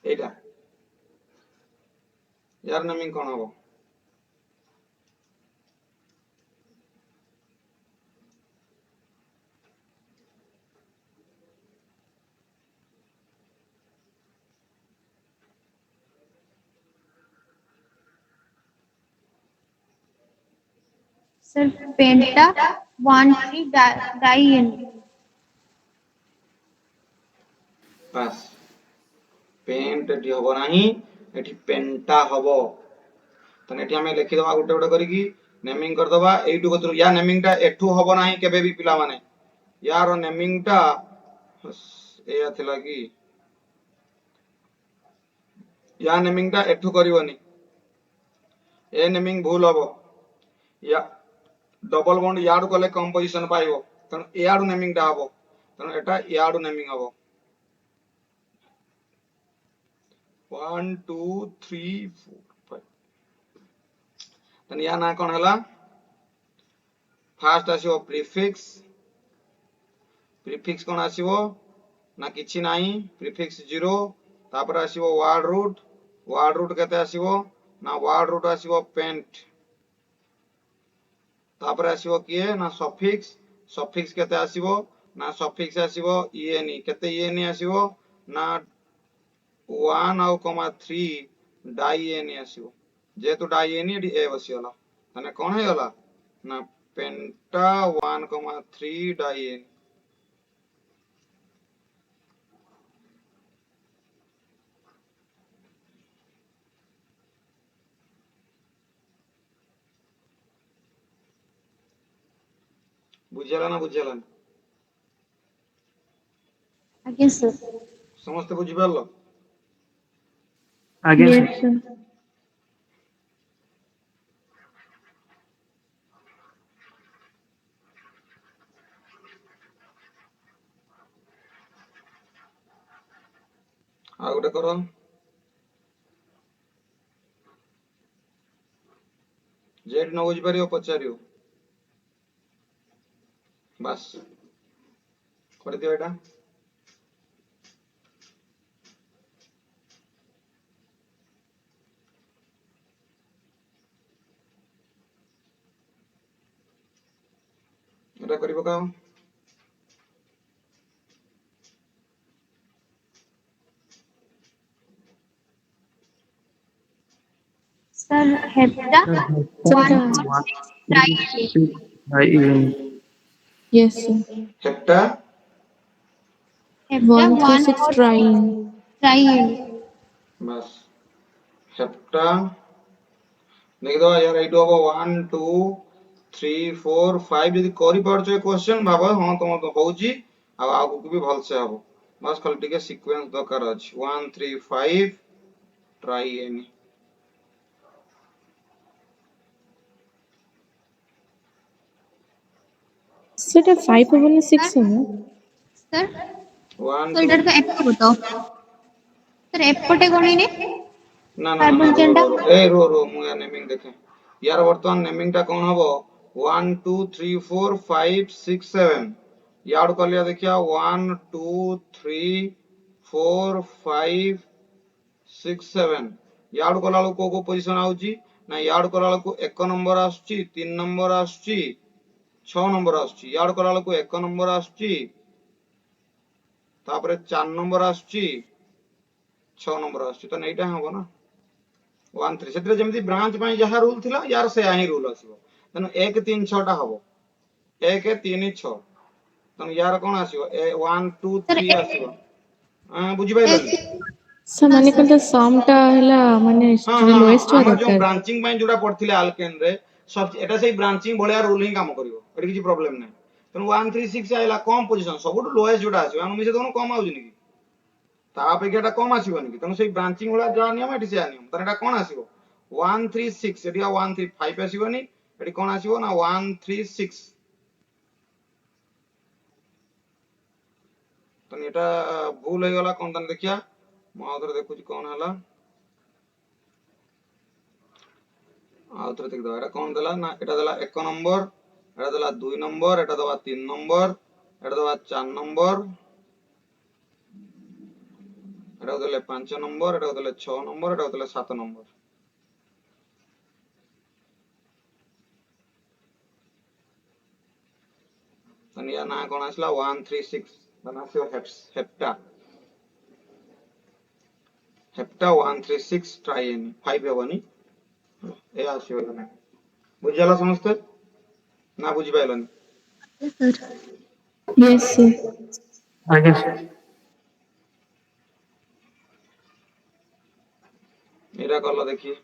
एटा यार नेमिंग कोन हबो सर पेंटा 1,3 डाइएन बस पेंट एटी हबो नाही एटी पेंटा हबो तने एटी हमें लिखि दबा गुटे गुटे करिकी नेमिंग कर दबा एटू कतु या नेमिंग टा एठू हबो नाही केबे भी पिला माने यार नेमिंग टा एया थिला कि या नेमिंग टा एठू करिवनी ए नेमिंग भूल हबो या डबल बॉन्ड याडू कले कम पोजीशन पाइबो तन याडू नेमिंग टा हबो तन एटा याडू नेमिंग हबो 1 2 3 4 5 तन या ना कोन हला फास्ट आसीबो प्रीफिक्स कोन आसीबो ना किछि नाही प्रीफिक्स 0 तापर आसीबो वर्ड रूट केते आसीबो ना वर्ड रूट आसीबो पेंट तापर आसीबो किए ना सफिक्स केते आसीबो ना सफिक्स आसीबो ईएनई केते ईएनई आसीबो ना 1 आउ कमा 3 डाई एनी आसीबो जेतु डाई एनी एडी ए बसिगला तने कोन हे गला ना पेंटा 1 कमा 3 डाई एनी बुझेला ना बुझेला आज्ञा सर समस्त बुझि पारलो आगे Yes, sir. आ गोटे करो जेड न बुझि पारियो पचारियो बस कर दियो एटा एटा करि पकाओ sir hepta sir, 1 Sir, 6 try 136 by EN. yes, sir. Hepta hepta 1 136 और trying. ट्राई बस हेप्टा देख दो यार एटो हबो 1 2 3 4 5 यदि करि पारछो ए क्वेश्चन बाबा हां तुम तो होउची आ आगु को भी भल से हबो बस खाली टिके सीक्वेंस दरकार अछि 1 3 5 ट्राई एनी সেটা 5 হবে না 6 হবে? सर 1 तो 2 इधर का एप्पल बताओ सर एप्पटे गणिने ना ना ना ना कार्बन रो चेंटा रो रो ए रो रो मु या नेमिंग देखे यार वर्तमान नेमिंग टा कोन हबो 1 2 3 4 5 6 7 याड कलिया देखिया 1 2 3 4 5 6 7 याड कला को पोजीशन आउची ना याड कला को 1 नंबर आछी 3 नंबर आछी 6 नंबर आछी याड कला को 1 नंबर आछी तापरे 4 नंबर आछी 6 नंबर आछी तो एटा हबो ना 1 3 सेतरे जेमति ब्रांच पई जहा रूल थिला यार से आही रूल आसीबो तनो 1 3 6 टा हबो 1 3 6 तनो यार कोन आसीबो 1 2 सर 3 आसीबो बुझि पाइलनी एक ସେମାନେ सर କହିଲେ ସମଟା ହେଲା ମାନେ हाँ हाँ हाँ ଲୋଏଷ୍ଟ ହବା हमर जो ଦରକାର। ब्रांचिंग पई जोडा पडथिले अल्केन रे सब एटा सेही ब्रांचिंग भलिया रूल ही काम करिवो एटा किछि प्रॉब्लम नै तनो 1 3 6 आइला कम पोजीशन सबुट लोएस्ट जोडा आसीबो हम मिसे दोनो कम आउजनी की ता अपेक्षा एटा कम आसीबोनी की तनो सेही ब्रांचिंग वाला जा नियम एटी से नियम तनो एटा कोन आसीबो 1 3 6 एटी 1 3 5 आसीबोनी एटी कोन आसीबो ना 1 3 6 तनो एटा भूल हो गला कोन तन देखिया म आउथरे देखुची कोन हला आउथरे देख दो एटा कोन देला ना एटा देला 1 नंबर एटा देला 2 नंबर एटा दबा 3 नंबर एटा दबा 4 नंबर एटा देले 5 नंबर एटा देले 6 नंबर एटा देले 7 नंबर तन या ना कोन आसला 1 3 6 तन आसीबो हेप्टा हेप्टा 1 3 6 ट्राई एनी 5 हेबनी ए आसीबो तने बुझला समझते ना बुझि पाइलनी सर Yes, sir. आगे एटा करला देखिए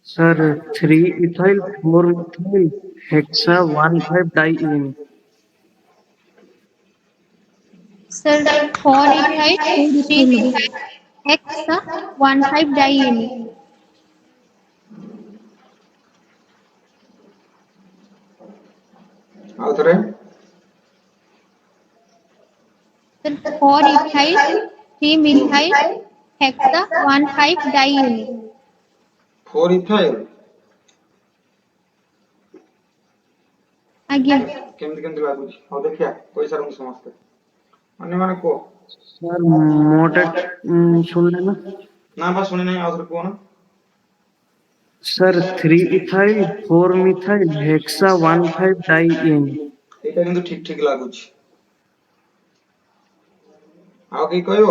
Sir, 3 ethyl 4 methyl hexa 1,5-diene. Sir 4 ethyl 3 methyl hexa 1,5 diene. ଆଉ ଥରେ sir 4 ethyl 3 methyl hexa 1,5 diene. 4 ethyl आज्ञा କେମିତି ଲାଗୁଛି ହଉ ଦେଖିଆ କହିସାରନ୍ତୁ ସମସ୍ତେ ମାନେ କୁହ। Sir, मोटे सुनले ना? ନା ବା ଶୁଣି ନାହିଁ ଆଉ ଥରେ କୁହ ନା। Sir, 3 ethyl 4 methyl hexa 1,5-diene. ଏଇଟା କିନ୍ତୁ ଠିକ ଲାଗୁଛି। ଆଉ କେହି କହିବ?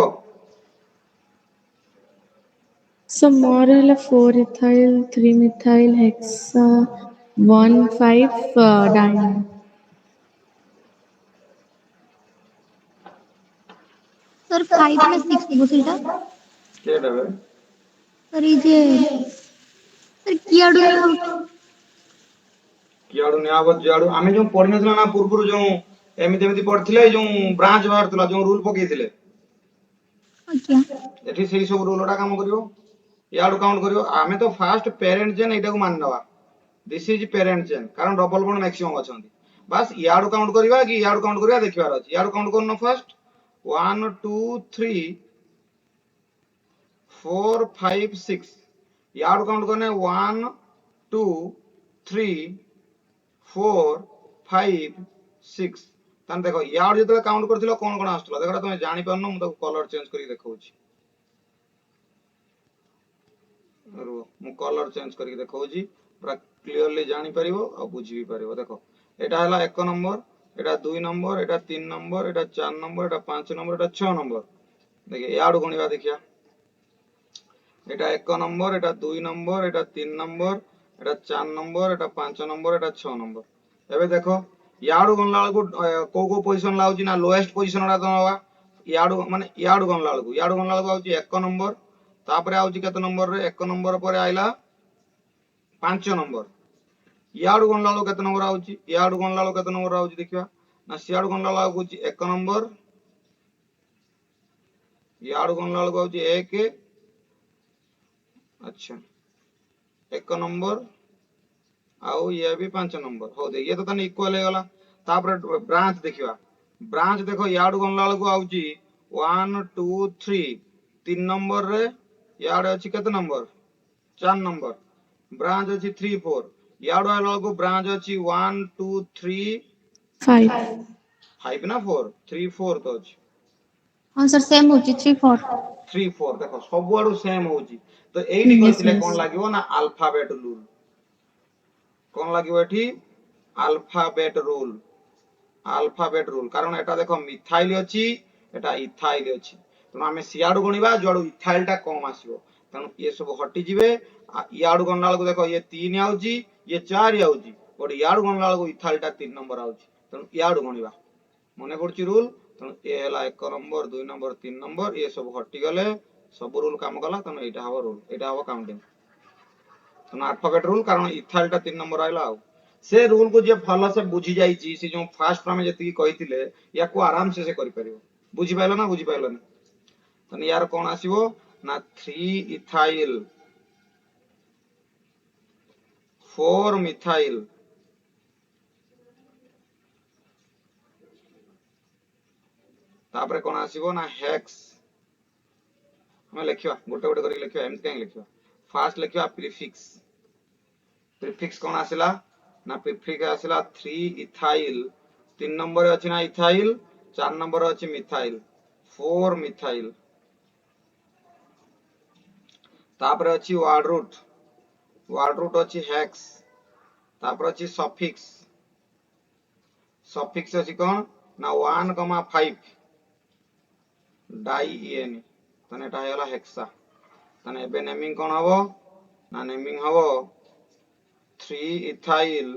So more ହେଲା 4 ethyl 3 methyl hexa 1,5 diene. Sir 5 ना 6 हो सेटा କେଟା ବେ सर ई जे सर कियाडू ने आउट କିଆଡୁ ନିଆହବ ଯିଆଡୁ ଆମେ ଯୋଉ ପଢିନଥିଲା ନା ପୂର୍ବରୁ ଯୋଉ ଏମିତି ପଢିଥିଲେ ଯୋଉ ବ୍ରାଞ୍ଚ ବାହାରୁଥିଲା ଯୋଉ ରୁଲ ପକେଇଥିଲେ आज्ञा ଏଠି ସେଇ ସବୁ ରୁଲ ଟା କାମ କରିବ। ଇଆଡୁ କାଉଣ୍ଟ କରିବ ଆମେ ତ ଫାଷ୍ଟ ପ୍ୟାରେଣ୍ଟ ଚେନ୍ ଏଇଟାକୁ ମାନି ନବା ଦିସ୍ ଇଜ ପ୍ୟାରେଣ୍ଟ ଚେନ୍ କାରଣ ଡବଲ ବଣ୍ଡ ମ୍ୟାକ୍ସିମମ୍ ଅଛନ୍ତି। ବାସ୍ ଇଆଡୁ କାଉଣ୍ଟ କରିବା କି ଇଆଡୁ କାଉଣ୍ଟ କରିବା ଦେଖିବାର ଅଛି। ଇଆଡୁ କାଉଣ୍ଟ କରୁନ ଫାଷ୍ଟ 1 2 3 4 5 6 यार काउंट करने 1 2 3 4 5 6 तान देखो यार जतले काउंट करथिलो कोन कोन आस्तला देखो तुम जानि पारनो मु ताको कलर चेंज करी देखौछि रो मु कलर चेंज करी देखौछि पूरा क्लियरली जानि परिबो आ बुझि भी परिबो। देखो एटा हला 1 नंबर एटा 2 नंबर एटा 3 नंबर एटा 4 नंबर एटा 5 नंबर एटा 6 नंबर देखिए याडू गणिबा देखिया एटा 1 नंबर एटा 2 नंबर एटा 3 नंबर एटा 4 नंबर एटा 5 नंबर एटा 6 नंबर एबे देखो याडू गणला को को पोजीशन लाउची ना लोएस्ट पोजीशन रा दवा याडू गणला को आउची 1 नंबर तापरे आउची केते नंबर रे 1 नंबर परे आइला 5 नंबर याडू गणला केते नंबर आउची याडू गणला केते नंबर आउची देखिबा ना सियाडू गणला को 1 नंबर याडू गणला को आउची 1 अच्छा 1 नंबर आउ ये भी 5 नंबर हो दे ये तो तने इक्वल हे गला। तापर ब्रांच देखिबा ब्रांच देखो याडू गणला को आउची 1 2 3 3 नंबर रे याडे अछि केते नंबर 4 नंबर ब्रांच अछि 3 4 याडू आइला को ब्रांच अछि 1 2 3 5 ना 4 3 4 तो अछि हां सर सेम होची 3 4 3 4 देखो सब आडू सेम होची तो एठी Yes, करथिले yes. कोन लागिवो ना अल्फाबेट रूल कोन लागिवो एठी अल्फाबेट रूल कारण एटा देखो मिथाइल अछि एटा इथाइल अछि तो हमें सियाडू गणिबा जोडू इथाइल टा कम आसीबो तनु ये सब हटि जिवे याडू गणला को देखो ये 3 आउची ये 4 आउची बट याडू गणला को इथाइल टा 3 नंबर आउची तनु याडू गणिबा मने पड़ची रूल तनु ए हला 1 नंबर 2 नंबर 3 नंबर ये सब हटि गले सब रूल काम कला तनु एटा हबो रूल एटा हबो काउंटिंग तनु अल्फाबेट रूल कारण इथाइल टा 3 नंबर आइला आउ से रूल को जे फॉलो से बुझी जाईची से जो फास्ट में जति कहिथिले या को आराम से करि परिबो बुझी पाइलो ना बुझी पाइलो ना तने यार कोन आसीबो ना 3 इथाइल 4 मिथाइल तापरे कोन आसीबो ना हेक्स हम लिखिबा गोटे गोटे करि लिखिबा एम कें लिखिबा फास्ट लिखिबा प्रीफिक्स कोन आसिला ना प्रीफिक्स आसिला 3 इथाइल 3 नंबर अछि ना इथाइल 4 नंबर अछि मिथाइल 4 मिथाइल तापर अछि वर्ड रूट अछि हेक्स तापर अछि सफिक्स अछि कोन ना 1,5 डाइईएन तने एटा हेला हेक्सा तने एबे नेमिंग कोन हबो ना नेमिंग हबो 3 इथाइल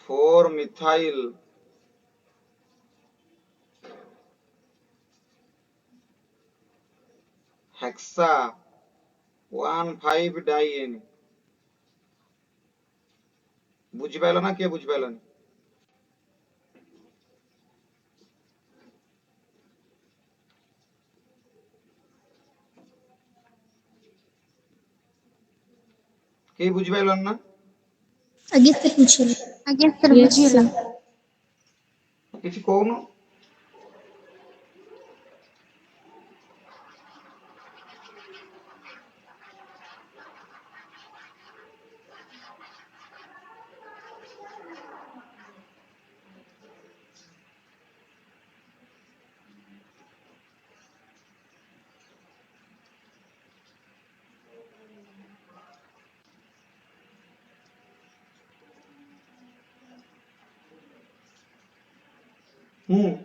4 मिथाइल हेक्सा 1,5 डाइएन बुझी पाइल ना किए बुझी पाइलनी के बुझी पाइलन ना आगे सर पूछिए आगे सर यस बुझिएला सर किसी कहून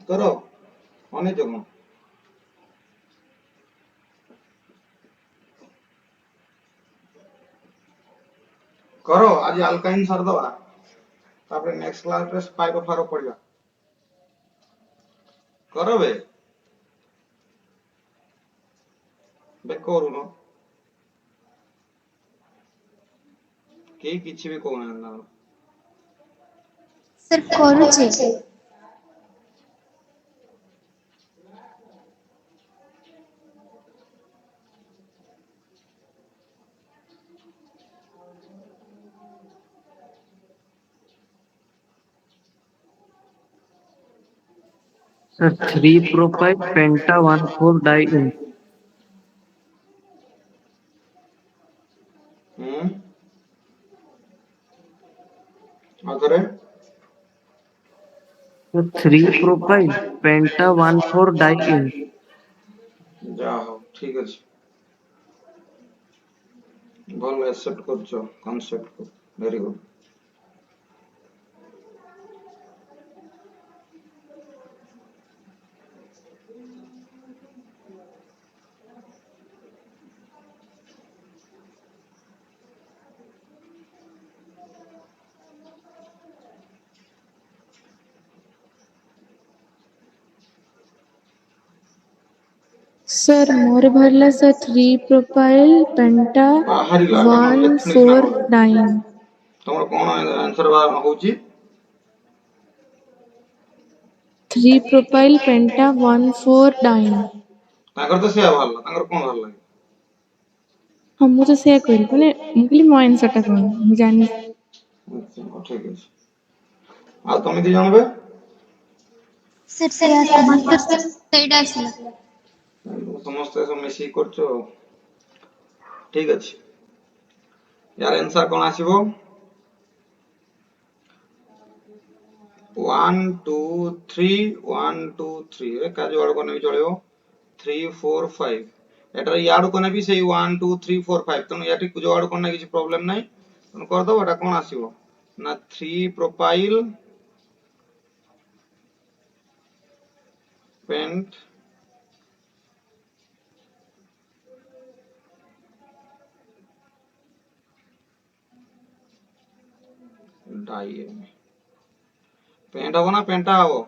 करो अने जगह करो आज अल्काइन सार दवा तापर नेक्स्ट क्लास रे स्पाइरो फारो पड़िया करो बे करूनो के किछि भी कहना ना सर करूचे Sir, 3 propyl penta 1,4-diene. आगरे So 3 propyl penta 1,4-diene. जाओ ठीक है भल एक्सेप्ट करछो कांसेप्ट को वेरी गुड सर मोर भरला सर 3 प्रोपाइल पेंटा बाहरी लागे हम 1 लेखुनी सिना 4 कहू डाइन तमर कोन आंसर बा होची 3 प्रोपाइल पेंटा 1 4 डाइन ताकर तो सेया भाल ताकर कोन भाल लागे हम तो से कहली माने मुकली मो आंसर टा कोन मु जानि अच्छा ठीक है आ तुम दी जानबे सर से आसला सर सेटा आसला समस्त सब मिसी करछो ठीक अछि यार आंसर कोन आसीबो 1 2 3 1 2 3 रे का जोड़ कोने भी चलेबो 3 4 5 एटर याड कोने भी सेही 1 2 3 4 5 तनु याटी जोड़ कोने किछि प्रॉब्लम नै तनु कर दो एटा कोन आसीबो ना 3 प्रोपाइल पेंट डाइएन पेंट हबो ना पेंटा हबो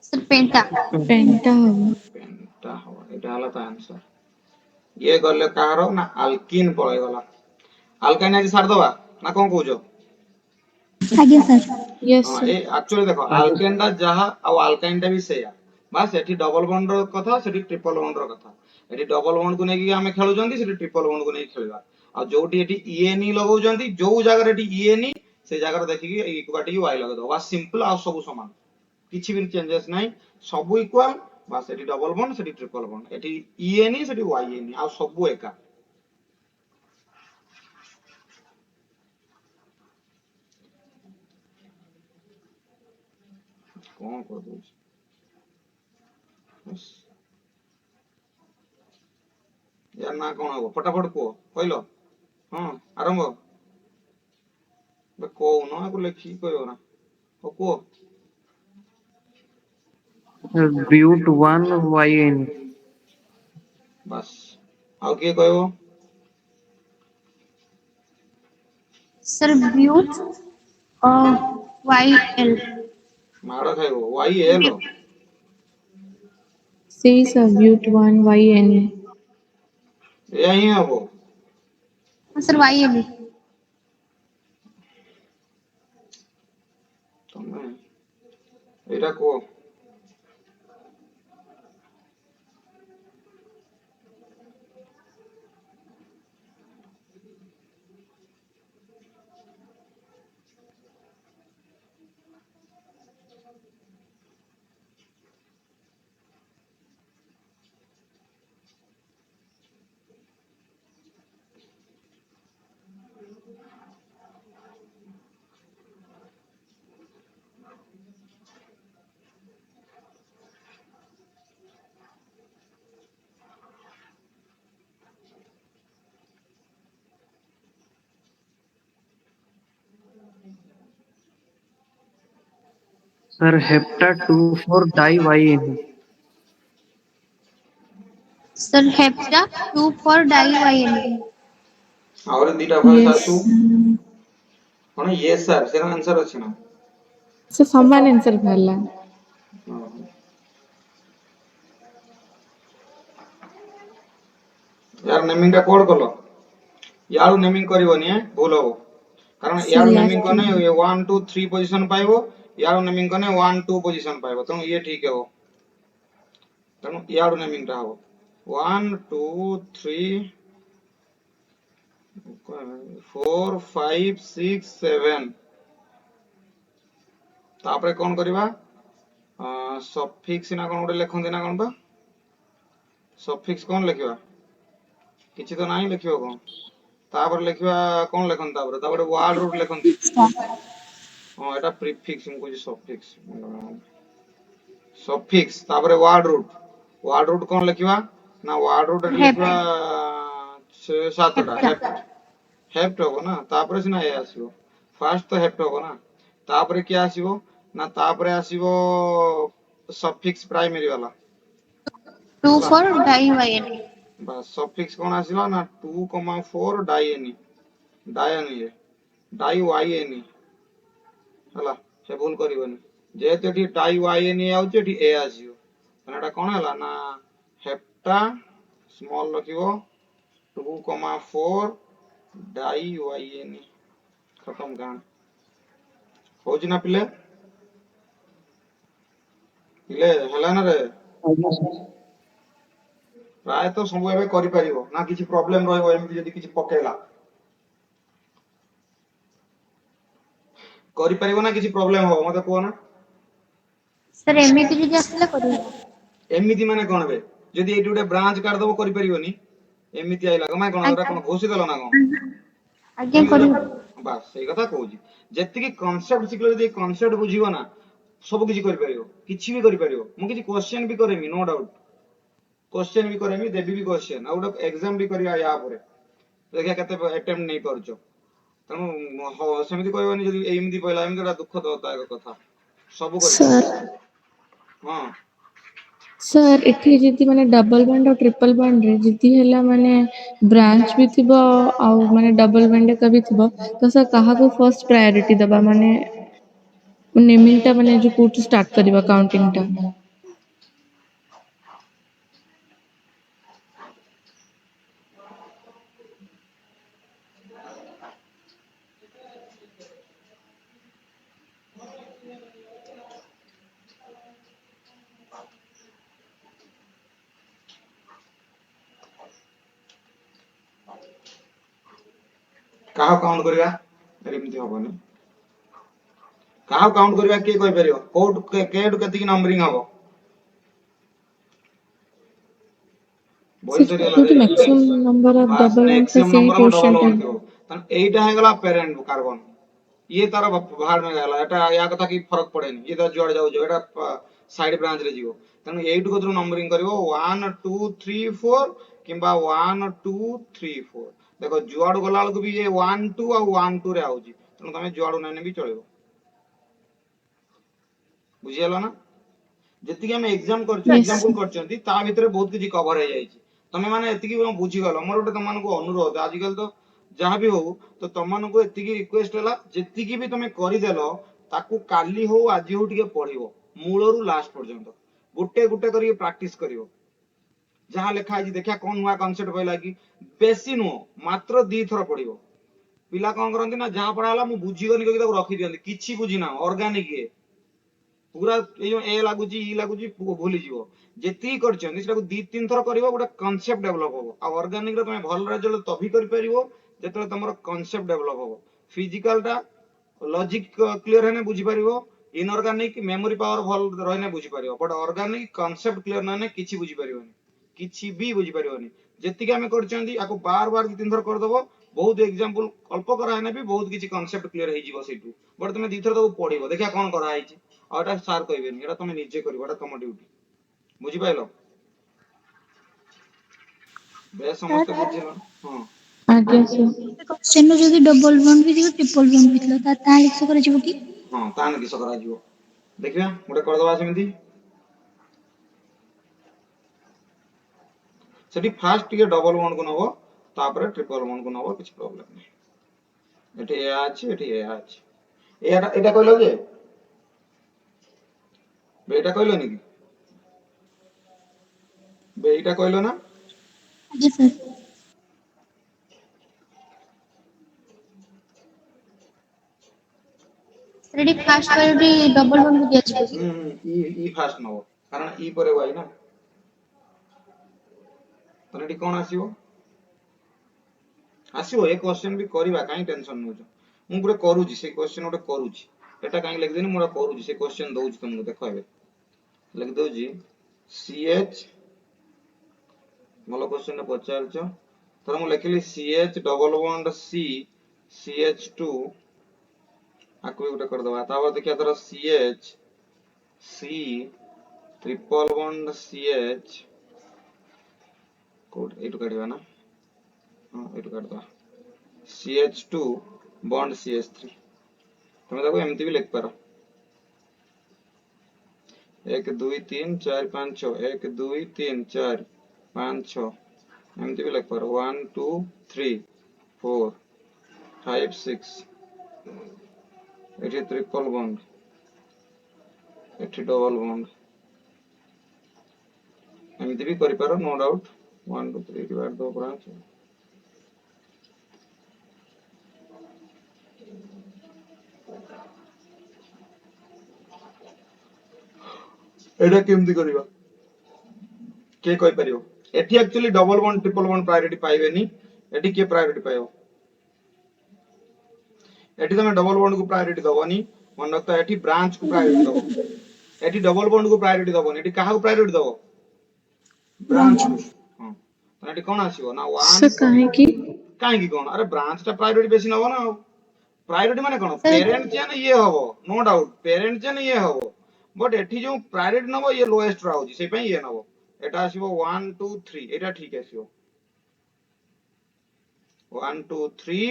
सर पेंटा पेंटा हम पेंटा हबो एटा हला त आंसर ये गले कारो ना अल्किन पळे गला अल्काइन आज सार दवा ना कोन कहउजो आगे सर यस हां सर ए एक्चुअली देखो अल्केन दा जहा आ अल्काइन दा भी सेया बस एठी डबल बॉन्ड रो कथा सेठी ट्रिपल बॉन्ड रो कथा एठी डबल बॉन्ड को नेकी हमें खेलु जंदी सेठी ट्रिपल बॉन्ड को नेकी खेलबा आ जोटी एठी ईएनई लगाउ जंदी जो जगह एठी ईएनई से जगह देखि कि ई काटी वाई लगा दो बस सिंपल आ सब समान किछि भी चेंजेस नाही सब इक्वल बस एठी डबल बॉन्ड सेठी ट्रिपल बॉन्ड एठी ईएनई सेठी वाईएनई आ सब एका कोन कर दो बस यार ना कोन हो फटाफट को कहलो हां आरंभ बे को न को लेखि कहयो ना ओ को But 1-YN. बस आउ के कहयो सर ब्यूट वाईएल माड़ खाइबो वाई एल से सब ब्यूट 1 YN या ही हबो सर वाई एम तमे एटा को Sir, hepta 2,4 di-YN. Sir hepta 2,4 di Y M और दीटा भॉइस यस आसु कोन यस सर सेरा आंसर अछि ना से समान आंसर भरला यार नेमिंग टा कोड कलो याळु नेमिंग करबोनी भूल हो कारण से याळु नेमिंग लास्ट कने 1 2 3 पोजीशन पाइबो याळु नेमिंग कने 1 2 पोजीशन पाइबो त ये ठीक है हो तनु याळु नेमिंग टा हो 1 2 3 4 5 6 7 तापरे कोन करबा सफिक्स ना कोन उडे लेखन देना कोन बा सफिक्स कोन लिखिबा किछि तो नाही लिखिबो कोन तापर लिखिबा कोन लेखन तापर वर्ड रूट लेखन हां एटा प्रीफिक्स हम कोइ सफिक्स सफिक्स तापर वर्ड रूट कोन लिखिबा ना वर्ड रूट लिखिबा हेप्टा 7 टा हेप्टा हेप्ट हो ना तापर सिना ए आसीबो फर्स्ट तो हेप्ट हो ना तापर क्या आसीबो ना तापर आसीबो सफिक्स प्राइमरी वाला 2 हला 4 डाई वाई एम बस सफिक्स कोन आसीला ना 2,4 di ene diene di Y ene हला से भूल करबनी जेते ठी डाई वाई एनी आउचे ठी ए आसीबो एटा कोन हला ना हेप्टा स्मॉल रखिबो 2,4 डाई वाई एनी खत्म कहानी होची ना पिले पिले हला ना रे प्राय तो सब एबे करि परिबो ना किछि प्रॉब्लम रहइबो एमति जदि किछि पकेला करि परिबो ना किछि प्रॉब्लम हो मते को ना सर एमईपी যদি আসলে করিব एमिति माने कोन बे जदि एटी उडे ब्रांच काट दबो करि परिबोनी एमिति आइला कमाय कोन ओरा कोन घोषि देलो ना कोन ଆଜ୍ଞା କରିବ बस सेई कथा कहूची जेति कि कांसेप्ट सिखलो जदि कांसेप्ट बुझिबो ना सब किछि करि परिबो किछि भी करि परिबो मु किछि क्वेश्चन भी करेमी नो डाउट क्वेश्चन भी करेमी देबी भी क्वेश्चन आ उडे एग्जाम भी करिया या परे देखिया केते अटेम्प्ट नै करछो तेणु सेମିତି କହିବନି ଯଦି ଏମିତି କହିଲା ଏମିତି ଗୋଟେ ଦୁଃଖଦାୟକ କଥା ସବୁ सर କରିପାରିବ ହଁ सर एठी जति माने डबल बाउंड और ट्रिपल बाउंड रे जति हैला माने ब्रांच भी थिबो आउ माने डबल बाउंड का भी थिबो तो सर काहा को फर्स्ट प्रायोरिटी दबा माने नेमिंग टा माने जो कोट स्टार्ट करबा काउंटिंग टा କାହା କାଉଣ୍ଟ କରିବା ଏମିତି ହବନି କାହା କାଉଣ୍ଟ କରିବା କିଏ କହିପାରିବ କୋଉଠୁ କେଠୁ କେତିକି ନମ୍ବରିଂ ହବ सर ବହି ସରିଗଲା जो ରେ मैक्सिमम नंबर ऑफ ବାସ୍ डबल बाउंड का ମ୍ୟାକ୍ସିମମ୍ सही ନମ୍ବର ଆମ ଡବଲ क्वेश्चन टा वन ଥିବ ତାହେଲେ ଏଇଟା ହେଇଗଲା ପ୍ୟାରେଣ୍ଟ କାର୍ବନ ये तार बाहर में गला एटा या कथा की फरक पड़ेनी ये तो जुआड़ जाउ एटा साइड ब्रांच रे जीवो तनु एइट को नंबरिंग करिवो 1 2 3 4 किंबा 1 2 3 4 देखो जुआड़ गला को भी ये 1 2 आ 1 2 रे आउची तनु तमे जुआड़ नाने भी चलेबो बुझियला ना जति के हम एग्जाम करछु यस एग्जांपल करचंती ता भीतर बहुत किछि कवर हो जाईची तमे माने एति की बुझी गलो मोर गोटे तमन को अनुरोध आजिकल तो जहां भी हो तो तमन को एति की रिक्वेस्ट हला जति की भी तमे करि देलो ताकू काली हो आज हो टिके पढिबो मूलरू लास्ट पर्यंत गुटे गुटे करी प्रैक्टिस करिवो जहाँ लिखा है देखिया कौन नुआ कॉन्सेप्ट कहला कि बेसी नुह मात्र 2 थर पढ़िबो पिला कौन करंती ना जहाँ पढ़ाला मु बुझीगनी कहि ताको रखि दियंती किछि बुझी ना ऑर्गेनिक ये पूरा ए जो ए लागुची ई लागुची भूली जीवो जेती करछन सेटा को 2-3 थर करिवो गोटे कांसेप्ट डेवलप होबो आ ऑर्गेनिक रे तुमे भल रिजल्ट तभी करि परिवो जेतले तमरो कांसेप्ट डेवलप होबो फिजिकल टा लॉजिक क्लियर हेने बुझी परिवो इनऑर्गेनिक मेमोरी पावर भल रहने बुझी परिवो बट ऑर्गेनिक कांसेप्ट क्लियर नाने किछि बुझी परिवोनी किछि भी बुझी परिवोनी जेतिके हमें करछंती आको बार बार 2-3 थर कर दबो बहुत एग्जांपल अल्प करा हेने भी बहुत किछि कांसेप्ट क्लियर हे जीवो सेटू बट तुमे 2 थर तो पढिबो देखिया कोन करा आइछि आ एटा सार कहबेनी एटा तुमे निजे करिवो एटा तुम ड्यूटी बुझी पाइलो बे समस्त बुझिलो हां आज्ञा सर। क्वेश्चन रो जदी डबल बॉन्ड भी दियो ट्रिपल बॉन्ड भी दियो ताले किस करे जीवो की हां तान किस करा जीवो देखिया गोटे कर दबा सेमती सेठी फास्ट टिके डबल बॉन्ड को नबो तापर ट्रिपल बॉन्ड को नबो किछ प्रॉब्लम नै एठी ए अछि एठी ए अछि एटा कहलो जे बेटा कहलो नि कि बेटा कहलो ना जी sir ready fast priority double bond को दिया छिवो की ई फास्ट नबो कारण ई परे वाई ना तने एठी कोन आसीबो आसीबो ए क्वेश्चन भी करबा काई टेंशन नउछ मु पुरे करूची से क्वेश्चन ओटे करूची एटा काई लिख देनी मुरा करूची से क्वेश्चन दउची तुमको देखो एबे लिख दउची ch मोलो क्वेश्चन ने पचारछ तर मु लिखली ch double bond c ch2 आकु गोटे कर दबा तापर देखिया तर ch c triple bond ch कोड एटु काढिबा ना हां एटु काढ दबा ch2 बॉन्ड ch3 तुम देखो एमती भी लिख पारो 1 2 3 4 5 6 1 2 3 4 5 6 एमती भी लिख पारो 1 2 3 4 5 6 एठी ट्रिपल बॉन्ड एठी डबल बॉन्ड एमती भी करि पारो नो डाउट 1 2 3 डिवाइड दो ब्रांच एटा केमती करिवा के कहि परियो एठी actually double bond triple bond priority पाइबेनी एठी के प्रायोरिटी पाइबो एठी तमे डबल बॉन्ड को प्रायोरिटी दबोनी मन रखता एठी ब्रांच को प्रायोरिटी दबो एठी डबल बॉन्ड को प्रायोरिटी दबोनी एठी काहा को प्रायोरिटी दबो ब्रांच को हां तो एठी कोन आसीबो ना 1 सर काहे की काहे की कोन अरे ब्रांच टा प्रायोरिटी बेसी नबो ना प्रायोरिटी माने कोन पेरेंट जे ना ये हबो नो डाउट पेरेंट जे ना ये हबो बट एठी जो प्रायोरिटी नबो ये लोएस्ट राउजी से पई ये नबो एटा आसीबो 1 2 3 एटा ठीक आसीबो 1 2 3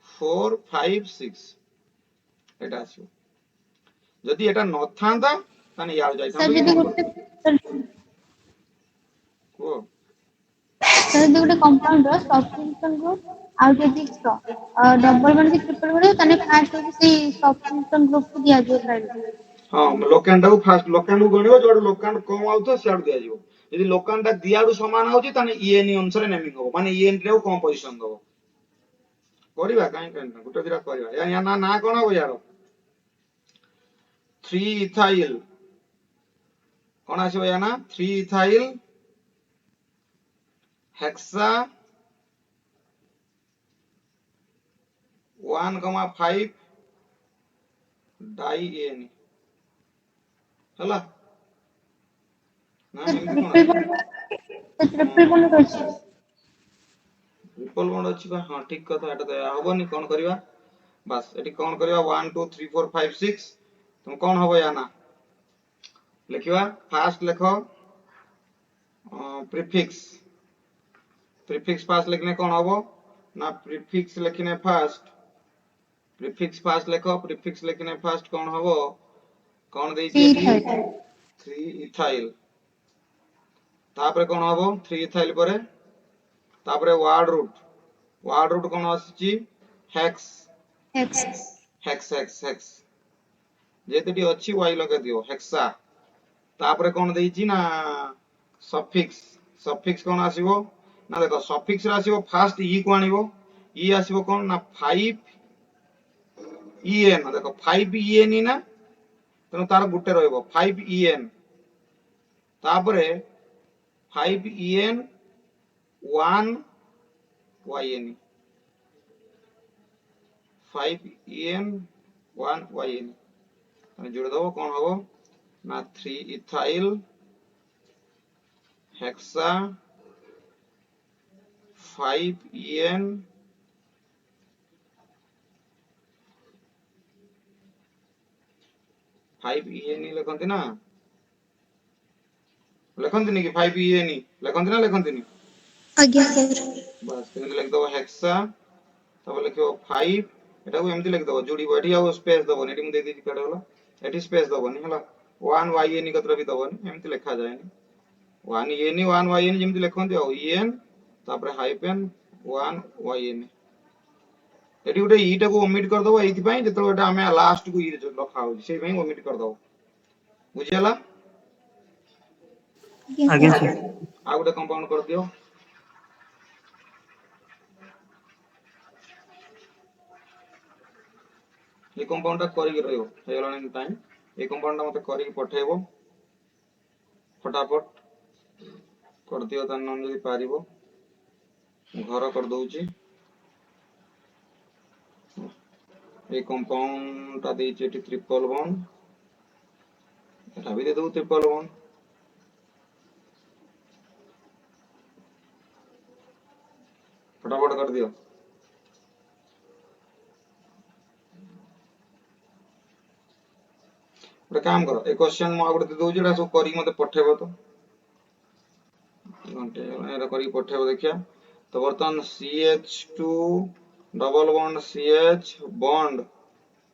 4 5 6 एटा आसीबो जदि एटा न थांदा ताने यार जाई सर थांदो जदी कोन गोटे करतो सर को जदी गोटे कंपाउंड रो सब्स्टिट्यूशन ग्रुप आउ जदी डबल बॉन्ड की ट्रिपल बॉन्ड ताने फास्ट होची से सब्स्टिट्यूशन ग्रुप को दिया जो प्रायोरिटी हां लोकेंड को फास्ट लोकेंड को गणिबो जोड लोकेंड कम आउतो सेड दिया जिवो यदि लोकेंड दियाडू समान होची ताने ईएन अनुसार नेमिंग हो माने ईएन रे कम पोजीशन दबो करिबा काई टेंशन गुटे दिरा करिबा या ना ना कोन हो यार 3 इथाइल कोन आसीबो या ना 3 इथाइल हेक्सा 1,5 डाई एन हला ना एमती कोन ट्रिपल बॉन्ड होची ट्रिपल बॉन्ड अछि बा हां ठीक कथा एटा तो हबोनी कोन करिबा बस एटी कोन करिबा 1 2 3 4 5 6 तुम कोन हबो या ना लिखिबा फास्ट लिखो प्रीफिक्स प्रीफिक्स फास्ट लिखने कौन हबो ना प्रीफिक्स लिखने फास्ट प्रीफिक्स फास्ट लिखो प्रीफिक्स लिखने फास्ट कौन हबो कौन देइछि एठी 3 इथाइल तापरे कौन हबो 3 इथाइल परे तापरे वर्ड रूट कौन आछि hex hex hex hex hex जेतेटी अछि वाई लगा दियो हेक्सा तापरे कौन देइछि ना सफिक्स सफिक्स कौन आसीबो ना देखो सफिक्स रे आसीबो फास्ट ई को आनिबो ई आसीबो कौन ना 5 en देखो 5 en ना तेणु तार गुटे रहइबो 5 en तापरे 5 en 1 yn 5 en 1 yn तने जोड़ दबो कौन हबो ना 3 इथाइल हेक्सा 5 en 5 en लिखंती ना लिखंती नहीं कि 5 en लिखंती ना लिखंती नहीं आज्ञा सर बस केमति लिख दबो हेक्सा तब लिखो 5 एटा को एमति लिख दबो जोड़ीबो एठी आउ स्पेस दबो एठी मु दे देछि काढे होला एठी स्पेस दबोनी हला 1 yn कतरा भी दबोनी एमति लिखा जायनी 1 yn 1 yn जेमति लिखंती आउ en तापर हाइफेन 1 yn एठी उठे ईटा को ओमिट कर दबो एथि पई जेतो एटा हमें लास्ट को ई लिखा हो से पई ओमिट कर दबो बुझियला आज्ञा आज्ञा सर सर आ गोटे कंपाउंड कर दियो ये कंपाउंड टा करी रहइबो हेलानी टाइम ये कंपाउंड टा मते करी पठेइबो फटाफट कर दियो त नाम जदी पारिबो घर कर दउची ये कंपाउंड टा देछि एटी ट्रिपल बॉन्ड एटा भी दे दउ ट्रिपल बॉन्ड फटाफट कर दियो ଗୋଟେ काम करो ए क्वेश्चन मु आगुडे दे दउची एटा सब करी मते पठेइबो तो घंटे एटा करी पठेइबो देखिया तो बर्तन CH2 double bond CH bond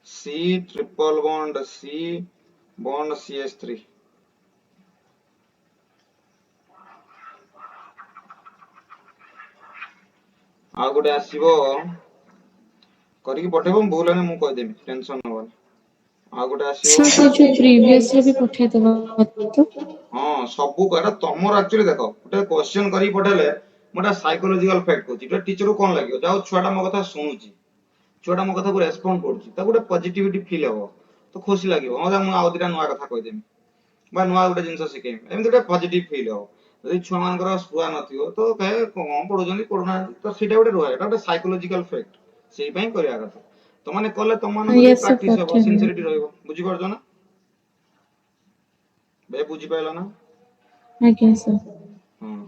C triple bond C bond CH3 आ गोटे आसीबो करी पठेइबो भूल ने मु कह देबी टेंशन न हो आ गोटे आसीबो सर से जो प्रीवियस रे भी पठे दबा तो हां सबु करा तमर एक्चुअली देखो गोटे क्वेश्चन करी पठेले मोटा साइकोलॉजिकल फैक्ट होची तो टीचर को कोन लागियो जाओ छुआटा मो कथा सुनुची छुआटा मो कथा को रेस्पोंड करची त गोटे पॉजिटिविटी फील हो तो खुशी लागियो हां मु आ दिटा नुआ कथा कह देबी बा नुआ गोटे जिंस सिखेम एमि गोटे पॉजिटिव फील हो यदि छुआ मानकर स्पुआ नथियो तो कहे कोन पढुजनी पढुना तो सीटा गोटे रोए एटा गोटे साइकोलॉजिकल फैक्ट सेही पई करिया कथा तो माने कले तम मान को यस सर प्रैक्टिस हो पठे सिंसियरिटी रहइबो बुझी परजो ना बे बुझी पाइला ना आज्ञा सर हां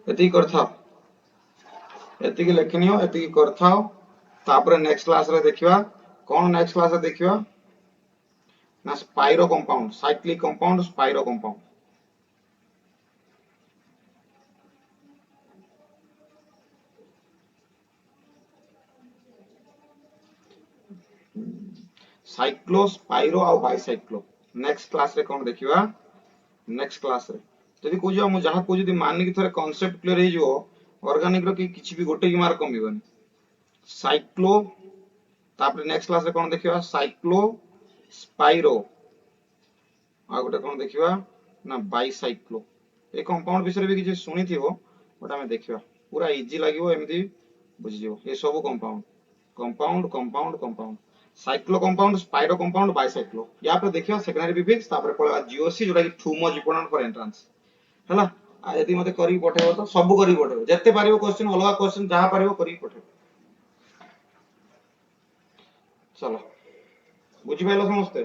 एती करथा एती के लेखनियो एती करथाओ तापर नेक्स्ट क्लास रे देखिबा कोन नेक्स्ट क्लास रे देखिबा ना spiro compound cyclic compound spiro compound cyclo spiro आ बाइसाइक्लो नेक्स्ट क्लास रे कोन देखिबा नेक्स्ट क्लास रे जदि को जो मु जहा को जदि मानिक थरे कांसेप्ट क्लियर हे जो ऑर्गेनिक रो कि किछि भी गोटे की मार्क कमिबनी साइक्लो तापर नेक्स्ट क्लास रे कोन देखिबा साइक्लो स्पाइरो आ गोटे कोन देखिबा ना बाइसाइक्लो ए कंपाउंड विषय भी किछि सुनि थिबो ओटा हम देखिबा पूरा इजी लागिवो एमति बुझि जिवो ए सब compound compound compound compound cyclo compound spiro compound bicyclo या पर देखिबा सेकेंडरी फिजिक्स तापर पळा जीओसी जोटा कि too much important for entrance हला आ यदि मते करी पठेबो तो सब करी पठेबो जत्ते पारिबो क्वेश्चन अलगा क्वेश्चन जहा पारिबो करी पठेबो चलो बुझि पाइलो समझते